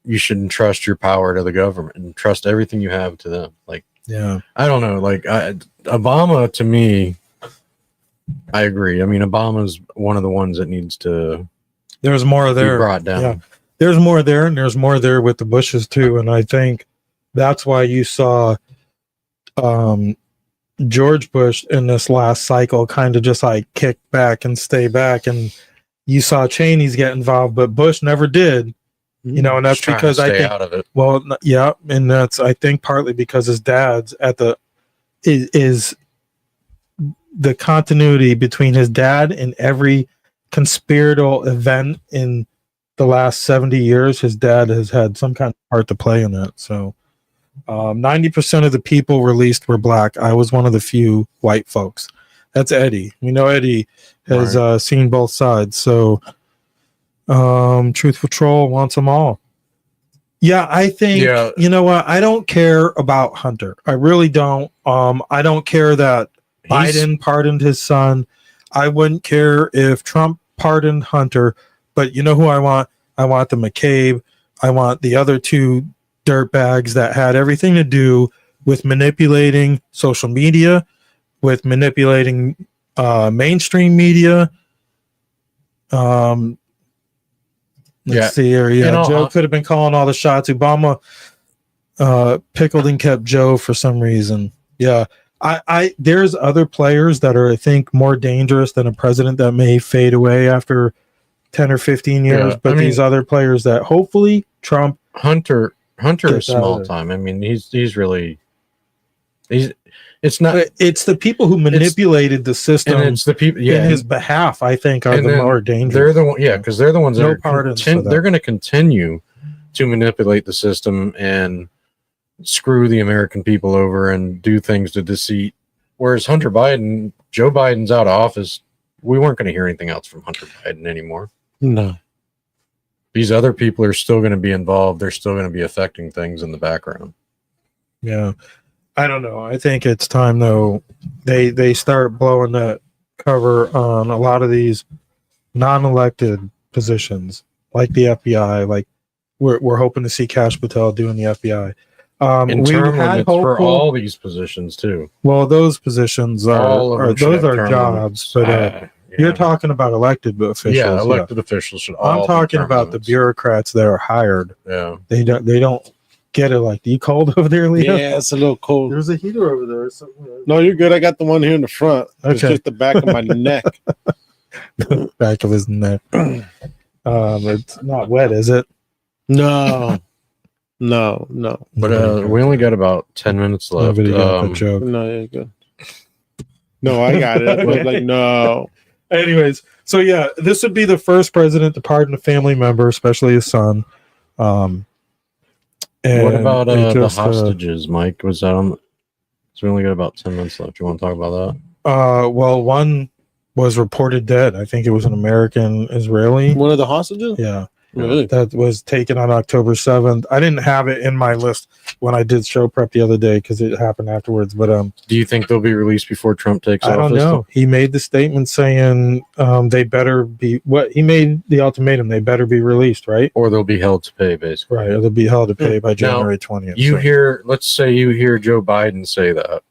you shouldn't trust your power to the government and trust everything you have to them. Like, yeah, I don't know. Like Obama, to me, I agree. I mean, Obama's one of the ones that needs to. There's more there. Be brought down. Yeah, there's more there, and there's more there with the Bushes too. And I think that's why you saw George Bush in this last cycle kind of just like kick back and stay back, and you saw Cheney's get involved, but Bush never did. And that's because I think out of it. Well, yeah, and that's I think partly because his dad's at the is the continuity between his dad and every conspiratorial event in the last 70 years. His dad has had some kind of part to play in that. So 90% of the people released were black. I was one of the few white folks. That's Eddie. We know Eddie has seen both sides. So Truthful Troll wants them all. Yeah, I think, you know what? I don't care about Hunter. I really don't. I don't care that Biden pardoned his son. I wouldn't care if Trump pardoned Hunter. But you know who I want? I want the McCabe. I want the other two dirtbags that had everything to do with manipulating social media, with manipulating mainstream media. Let's see here. Yeah, Joe could have been calling all the shots. Obama pickled and kept Joe for some reason. Yeah. I there's other players that are, I think, more dangerous than a president that may fade away after 10 or 15 years. But these other players that hopefully Trump. Hunter is small time. I mean, it's not. It's the people who manipulated the system. And it's the people in his behalf, I think, are the more dangerous. They're the one, because they're the ones that they're going to continue to manipulate the system and screw the American people over and do things to deceit. Whereas Joe Biden's out of office, we weren't going to hear anything else from Hunter Biden anymore. No. These other people are still going to be involved. They're still going to be affecting things in the background. Yeah. I don't know. I think it's time, though, they start blowing that cover on a lot of these non-elected positions, like the FBI. Like we're hoping to see Kash Patel doing the FBI. And term limits for all these positions too. Well, those positions are jobs, but you're talking about elected officials. Yeah, elected officials should. I'm talking about the bureaucrats that are hired. Yeah, they don't get it. Like, you cold over there, Leo? Yeah, it's a little cold. There's a heater over there. No, you're good. I got the one here in the front. Okay. It's just the back of my neck. Back of his neck. It's not wet, is it? No. But we only got about 10 minutes left. Nobody got the joke. No, you're good. No, I got it. I was like, no. Anyways, so yeah, this would be the first president to pardon a family member, especially his son. What about the hostages, Mike? Was that on? So we only got about 10 minutes left. You want to talk about that? Well, one was reported dead. I think it was an American Israeli. One of the hostages? Yeah. Really? That was taken on October 7th. I didn't have it in my list when I did show prep the other day because it happened afterwards. But do you think they'll be released before Trump takes office? I don't know. He made the statement saying they better be he made the ultimatum. They better be released, right? Or they'll be held to pay, basically. Right. Or they'll be held to pay by January 20th. Let's say you hear Joe Biden say that,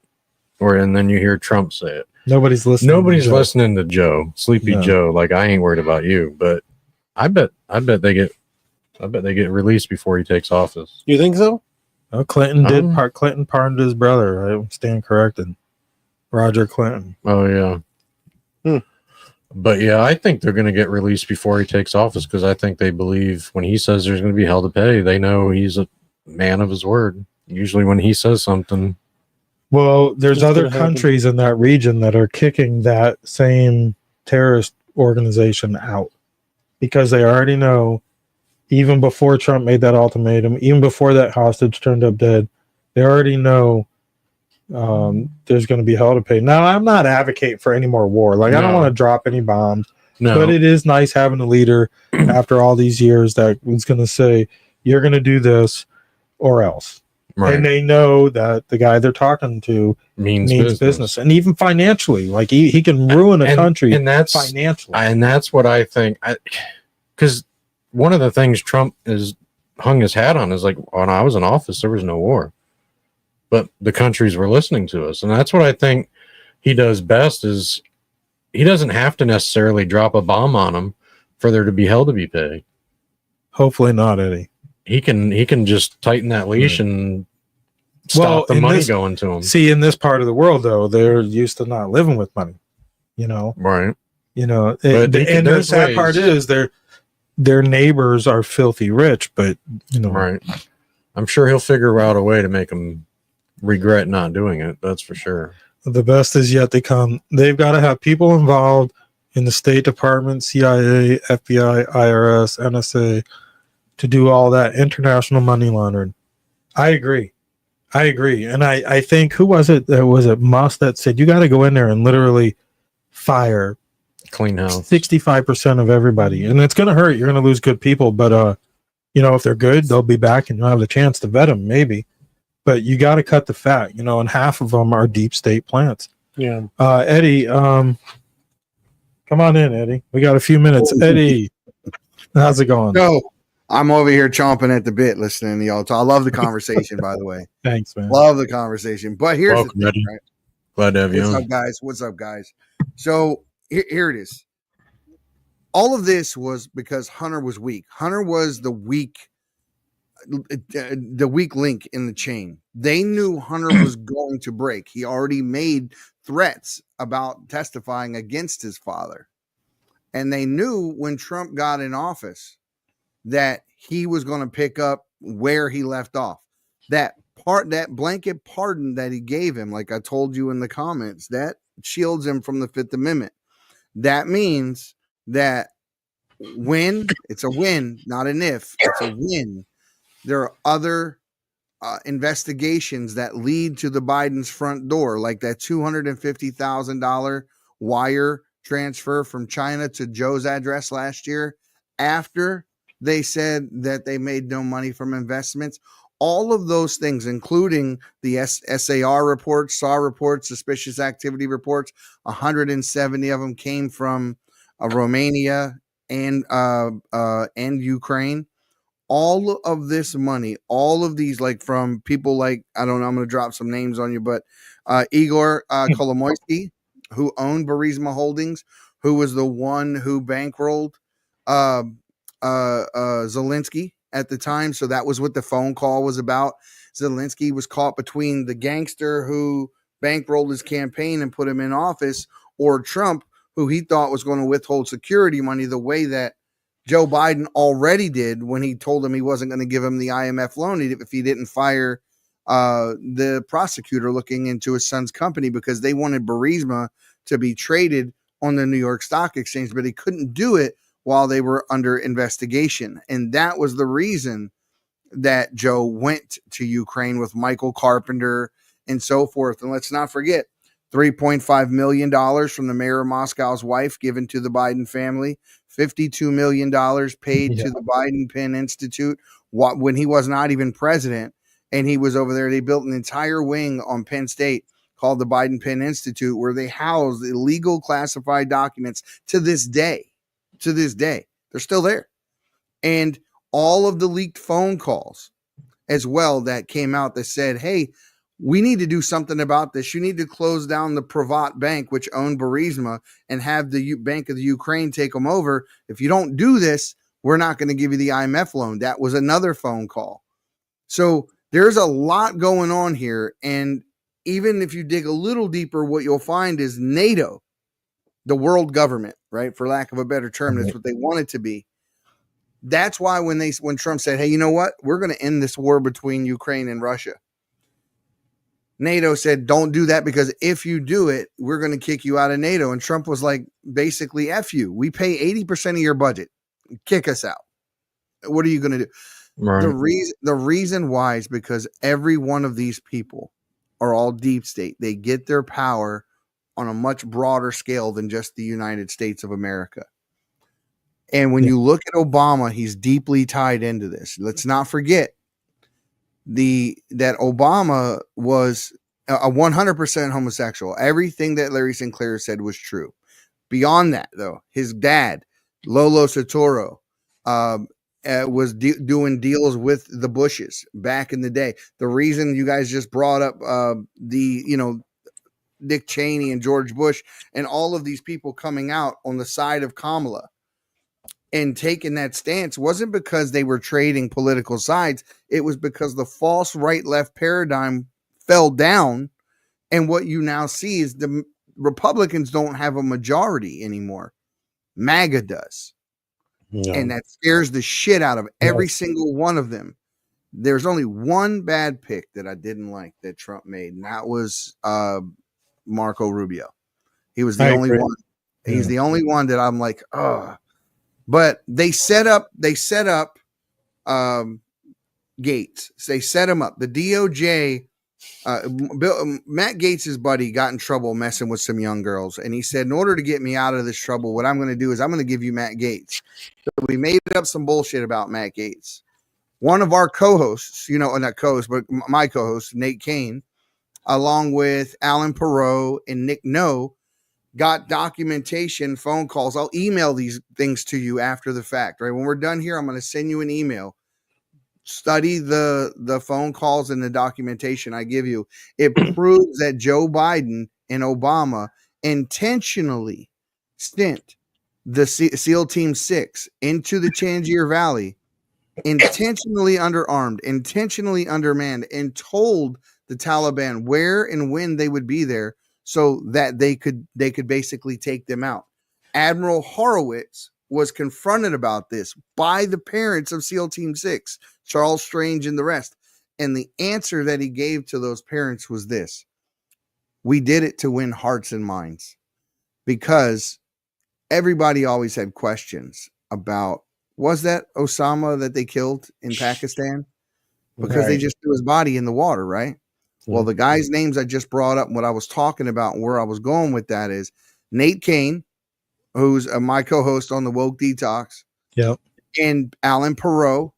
and then you hear Trump say it. Nobody's listening. Nobody's listening to Joe, Sleepy Joe. Like, I ain't worried about you, but I bet they get released before he takes office. You think so? Well, Clinton did. Clinton pardoned his brother. I stand corrected. Roger Clinton. Oh yeah. But yeah, I think they're going to get released before he takes office because I think they believe when he says there's going to be hell to pay, they know he's a man of his word. Usually, when he says something. Well, there's other countries in that region that are kicking that same terrorist organization out because they already know, even before Trump made that ultimatum, even before that hostage turned up dead, they already know there's going to be hell to pay. Now, I'm not advocating for any more war. Like, I don't want to drop any bombs. No. But it is nice having a leader after all these years that was going to say, you're going to do this or else. Right. And they know that the guy they're talking to means business. And even financially, like he can ruin a country, and that's financially. And that's what I think. Because one of the things Trump is hung his hat on is like, when I was in office, there was no war, but the countries were listening to us, and that's what I think he does best. Is he doesn't have to necessarily drop a bomb on them for there to be hell to be paid. Hopefully not, Eddie. He can just tighten that leash and stop the money going to him. See, in this part of the world, though, they're used to not living with money. Right? And the sad part is their neighbors are filthy rich, but right. I'm sure he'll figure out a way to make them regret not doing it. That's for sure. The best is yet to come. They've got to have people involved in the State Department, CIA, FBI, IRS, NSA. To do all that international money laundering. I agree. And I think, who was it? Was it Musk that said, you got to go in there and literally fire clean house 65% of everybody. And it's going to hurt. You're going to lose good people. But, if they're good, they'll be back and you'll have the chance to vet them, maybe. But you got to cut the fat, and half of them are deep state plants. Yeah. Eddie, come on in, Eddie. We got a few minutes. Eddie, how's it going? No. I'm over here chomping at the bit listening to y'all. So I love the conversation, by the way. Thanks, man. Love the conversation. But here's Welcome, the thing, Eddie. right? Glad to have you What's on. up, guys? What's up, guys? So here it is. All of this was because Hunter was weak. Hunter was the weak link in the chain. They knew Hunter was going to break. He already made threats about testifying against his father. And they knew when Trump got in office that he was going to pick up where he left off. That blanket pardon that he gave him, like I told you in the comments, that shields him from the Fifth Amendment. That means that when it's a win, not an if, it's a win. There are other investigations that lead to the Biden's front door, like that $250,000 wire transfer from China to Joe's address last year, after they said that they made no money from investments. All of those things, including the SAR reports, SAR reports, suspicious activity reports, 170 of them came from Romania and Ukraine. All of this money, all of these, like from people like, I don't know, I'm going to drop some names on you, but Igor Kolomoisky, who owned Burisma Holdings, who was the one who bankrolled Zelensky at the time. So that was what the phone call was about. Zelensky was caught between the gangster who bankrolled his campaign and put him in office, or Trump, who he thought was going to withhold security money the way that Joe Biden already did when he told him he wasn't going to give him the IMF loan if he didn't fire the prosecutor looking into his son's company, because they wanted Burisma to be traded on the New York Stock Exchange, but he couldn't do it while they were under investigation. And that was the reason that Joe went to Ukraine with Michael Carpenter and so forth. And let's not forget, $3.5 million from the mayor of Moscow's wife given to the Biden family, $52 million paid to the Biden Penn Institute when he was not even president. And he was over there. They built an entire wing on Penn State called the Biden Penn Institute, where they house illegal classified documents to this day. To this day, they're still there. And all of the leaked phone calls as well that came out that said, hey, we need to do something about this. You need to close down the Privat Bank, which owned Burisma, and have the Bank of the Ukraine take them over. If you don't do this, we're not going to give you the IMF loan. That was another phone call. So there's a lot going on here. And even if you dig a little deeper, what you'll find is NATO, the world government, right? For lack of a better term, that's what they want it to be. That's why when Trump said, hey, you know what? We're going to end this war between Ukraine and Russia, NATO said, don't do that, because if you do it, we're going to kick you out of NATO. And Trump was like, basically, F you. We pay 80% of your budget. Kick us out. What are you going to do? Right. The reason why is because every one of these people are all deep state. They get their power on a much broader scale than just the United States of America. And when you look at Obama, he's deeply tied into this. Let's not forget that Obama was a 100% homosexual. Everything that Larry Sinclair said was true. Beyond that, though, his dad, Lolo Soetoro, was doing deals with the Bushes back in the day. The reason you guys just brought up Dick Cheney and George Bush and all of these people coming out on the side of Kamala and taking that stance wasn't because they were trading political sides. It was because the false right-left paradigm fell down. And what you now see is the Republicans don't have a majority anymore. MAGA does. Yeah. And that scares the shit out of every single one of them. There's only one bad pick that I didn't like that Trump made, and that was Marco Rubio. He was the only one. Yeah. He's the only one that I'm like, oh. But they set up Gates. They set him up. The DOJ, Matt Gates' buddy got in trouble messing with some young girls. And he said, in order to get me out of this trouble, what I'm going to do is I'm going to give you Matt Gates. So we made up some bullshit about Matt Gates. One of our co-hosts, not co-host, but my co-host, Nate Kane, along with Alan Perot and Nick No, got documentation, phone calls. I'll email these things to you after the fact, right? When we're done here, I'm going to send you an email. Study the phone calls and the documentation I give you. It proves that Joe Biden and Obama intentionally sent the SEAL Team 6 into the Tangier Valley, intentionally underarmed, intentionally undermanned, and told the Taliban where and when they would be there so that they could basically take them out. Admiral Horowitz was confronted about this by the parents of SEAL Team 6, Charles Strange and the rest. And the answer that he gave to those parents was this: we did it to win hearts and minds, because everybody always had questions about, was that Osama that they killed in Pakistan? Because they just threw his body in the water, right? Well, the guys' names I just brought up, what I was talking about and where I was going with that is Nate Kane, who's my co-host on the Woke Detox. Yep. And Alan Perot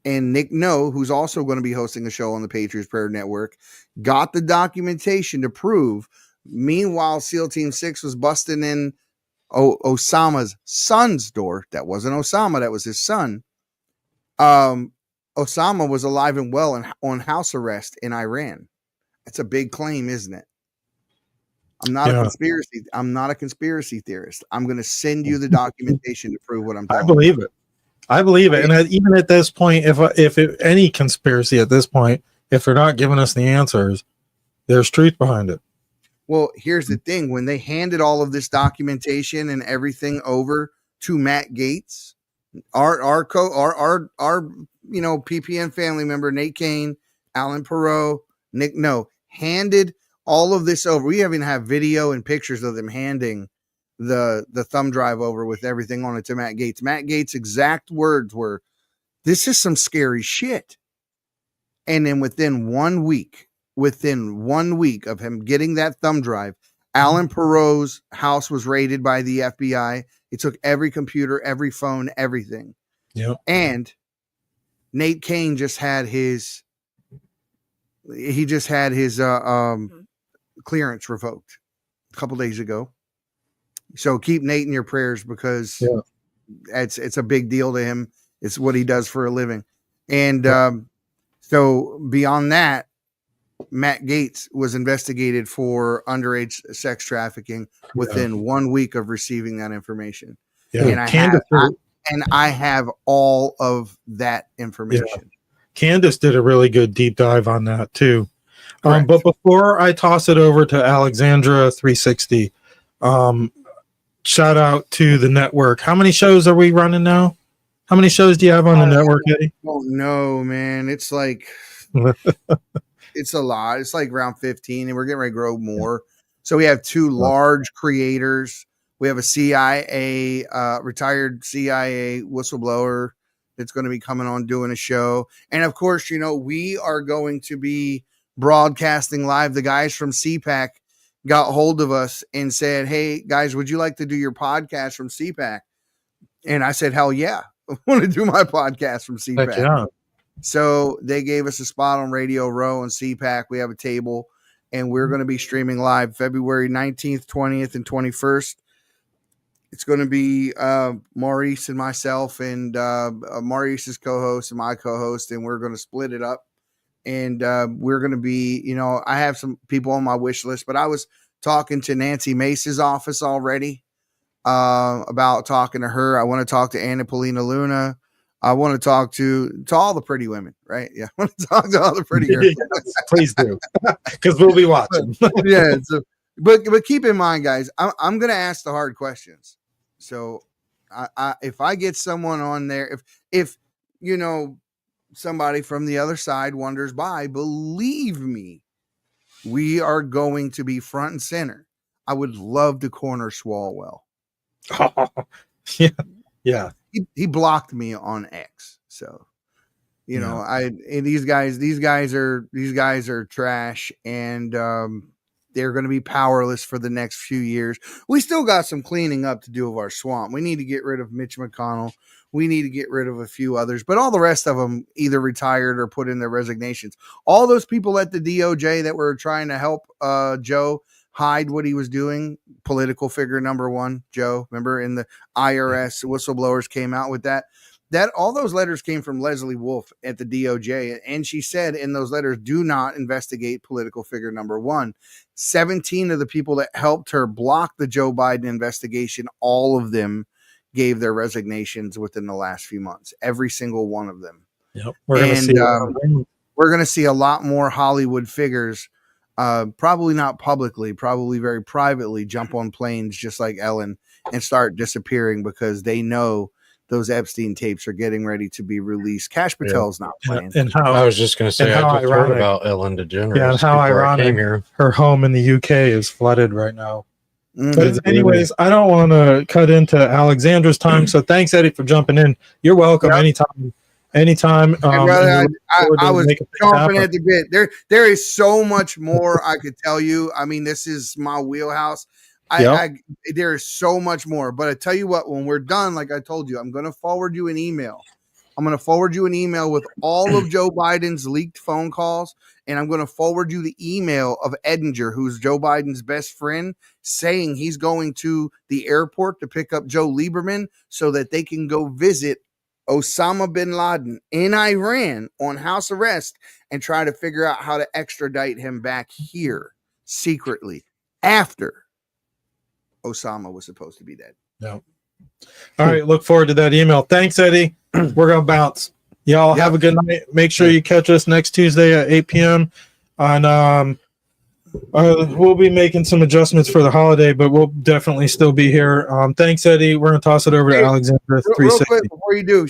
and Nick No, who's also going to be hosting a show on the Patriots Prayer Network, got the documentation to prove. Meanwhile, SEAL Team 6 was busting in Osama's son's door. That wasn't Osama, that was his son. Osama was alive and well and on house arrest in Iran. That's a big claim, isn't it? I'm not a conspiracy theorist. I'm going to send you the documentation to prove what I'm talking about. I believe it. And even at this point, if any conspiracy at this point, if they're not giving us the answers, there's truth behind it. Well, here's the thing. When they handed all of this documentation and everything over to Matt Gaetz, our PPN family member, Nate Kane, Alan Perot, Nick No, handed all of this over. We even have video and pictures of them handing the thumb drive over with everything on it to Matt Gaetz. Matt Gaetz' exact words were, "This is some scary shit." And then within 1 week of him getting that thumb drive, Alan Perot's house was raided by the FBI. It took every computer, every phone, everything. Yep. And Nate Kane just had his clearance revoked a couple days ago. So keep Nate in your prayers, because it's a big deal to him. It's what he does for a living. And so beyond that, Matt Gaetz was investigated for underage sex trafficking within 1 week of receiving that information. Yeah. And I have all of that information. Yeah. Candace did a really good deep dive on that too. But before I toss it over to Alexandra 360, shout out to the network. How many shows are we running now? How many shows do you have on the network, Eddie? Oh no, man. It's like it's a lot. It's like around 15, and we're getting ready to grow more. So we have two large creators. We have a CIA, retired CIA whistleblower that's going to be coming on doing a show. And of course, we are going to be broadcasting live. The guys from CPAC got hold of us and said, "Hey guys, would you like to do your podcast from CPAC?" And I said, "Hell yeah, I want to do my podcast from CPAC." Heck yeah. So they gave us a spot on Radio Row and CPAC. We have a table, and we're going to be streaming live February 19th, 20th, and 21st. It's going to be Maurice and myself, and Maurice's co-host and my co-host, and we're going to split it up. And we're going to be, I have some people on my wish list, but I was talking to Nancy Mace's office already about talking to her. I want to talk to Anna Paulina Luna. I want to talk to all the pretty women, right? Yeah, I want to talk to all the pretty girls. Yes, please do, because we'll be watching. Yeah, so, but keep in mind, guys, I'm going to ask the hard questions. So, if I get someone on there, if somebody from the other side wanders by, believe me, we are going to be front and center. I would love to corner Swalwell. Yeah. He blocked me on X. So, these guys are trash, and they're going to be powerless for the next few years. We still got some cleaning up to do of our swamp. We need to get rid of Mitch McConnell. We need to get rid of a few others, but all the rest of them either retired or put in their resignations. All those people at the DOJ that were trying to help Joe hide what he was doing. Political figure number one, Joe. Remember, in the IRS whistleblowers came out with that. That all those letters came from Leslie Wolf at the DOJ, and she said in those letters, do not investigate political figure number one. 17 of the people that helped her block the Joe Biden investigation, all of them gave their resignations within the last few months. Every single one of them. Yep. We're going to see a lot more Hollywood figures, probably not publicly, probably very privately, jump on planes just like Ellen and start disappearing because they know those Epstein tapes are getting ready to be released. Cash Patel's not playing. And how I was just going to say, I just heard about Ellen DeGeneres. Yeah, and how ironic her home in the UK is flooded right now. But anyways, I don't want to cut into Alexandra's time, so thanks, Eddie, for jumping in. You're welcome anytime. Anytime. Hey, brother, I was chomping at the bit. There is so much more I could tell you. I mean, this is my wheelhouse. There is so much more. But I tell you what, when we're done, like I told you, I'm going to forward you an email. I'm going to forward you an email with all of Joe Biden's leaked phone calls, and I'm going to forward you the email of Edinger, who's Joe Biden's best friend, saying he's going to the airport to pick up Joe Lieberman so that they can go visit Osama bin Laden in Iran on house arrest and try to figure out how to extradite him back here secretly after Osama was supposed to be dead. No. All right. Look forward to that email. Thanks, Eddie. We're going to bounce. Y'all have a good night. Make sure you catch us next Tuesday at 8 p.m. on, we'll be making some adjustments for the holiday, but we'll definitely still be here. Thanks, Eddie. We're going to toss it over to Alexandra. Real quick before you do,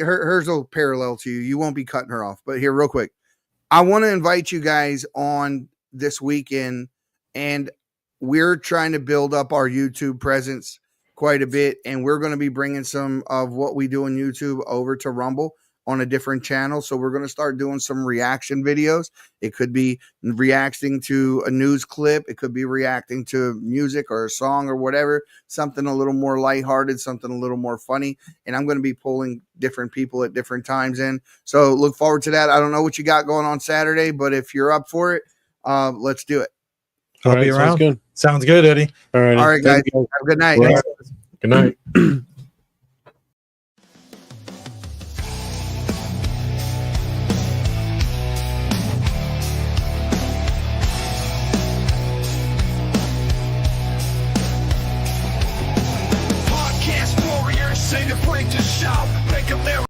hers will parallel to you. You won't be cutting her off, but here real quick. I want to invite you guys on this weekend, and we're trying to build up our YouTube presence quite a bit, and we're going to be bringing some of what we do on YouTube over to Rumble on a different channel. So we're going to start doing some reaction videos. It could be reacting to a news clip. It could be reacting to music or a song or whatever, something a little more lighthearted, something a little more funny. And I'm going to be pulling different people at different times in. So look forward to that. I don't know what you got going on Saturday, but if you're up for it, let's do it. I'll be around. Sounds good, Eddie. All right, guys. Have a good night. Right. Good night. Podcast warriors say the break to shout, make America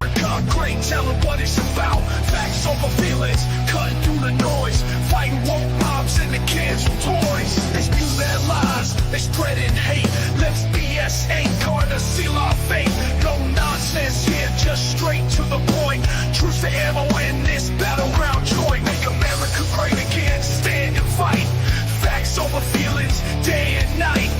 great, tell them what it's about. Facts over feelings, cutting through the noise, fighting woke mobs and the canceled toys. They spew their lies, they spreading hate. Let's BS ain't gonna seal our fate. No nonsense here, just straight to the point. Truce to ammo in this battleground joint. Make America great again, stand and fight. Facts over feelings, day and night.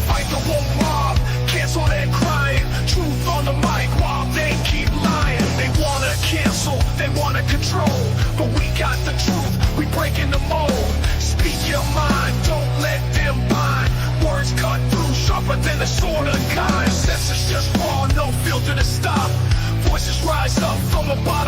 Fight the woke mob, cancel their crying. Truth on the mic while they keep lying. They wanna cancel, they wanna control, but we got the truth, we breaking the mold. Speak your mind, don't let them bind. Words cut through, sharper than a sword of kind. Senses just raw, no filter to stop. Voices rise up from a bottom.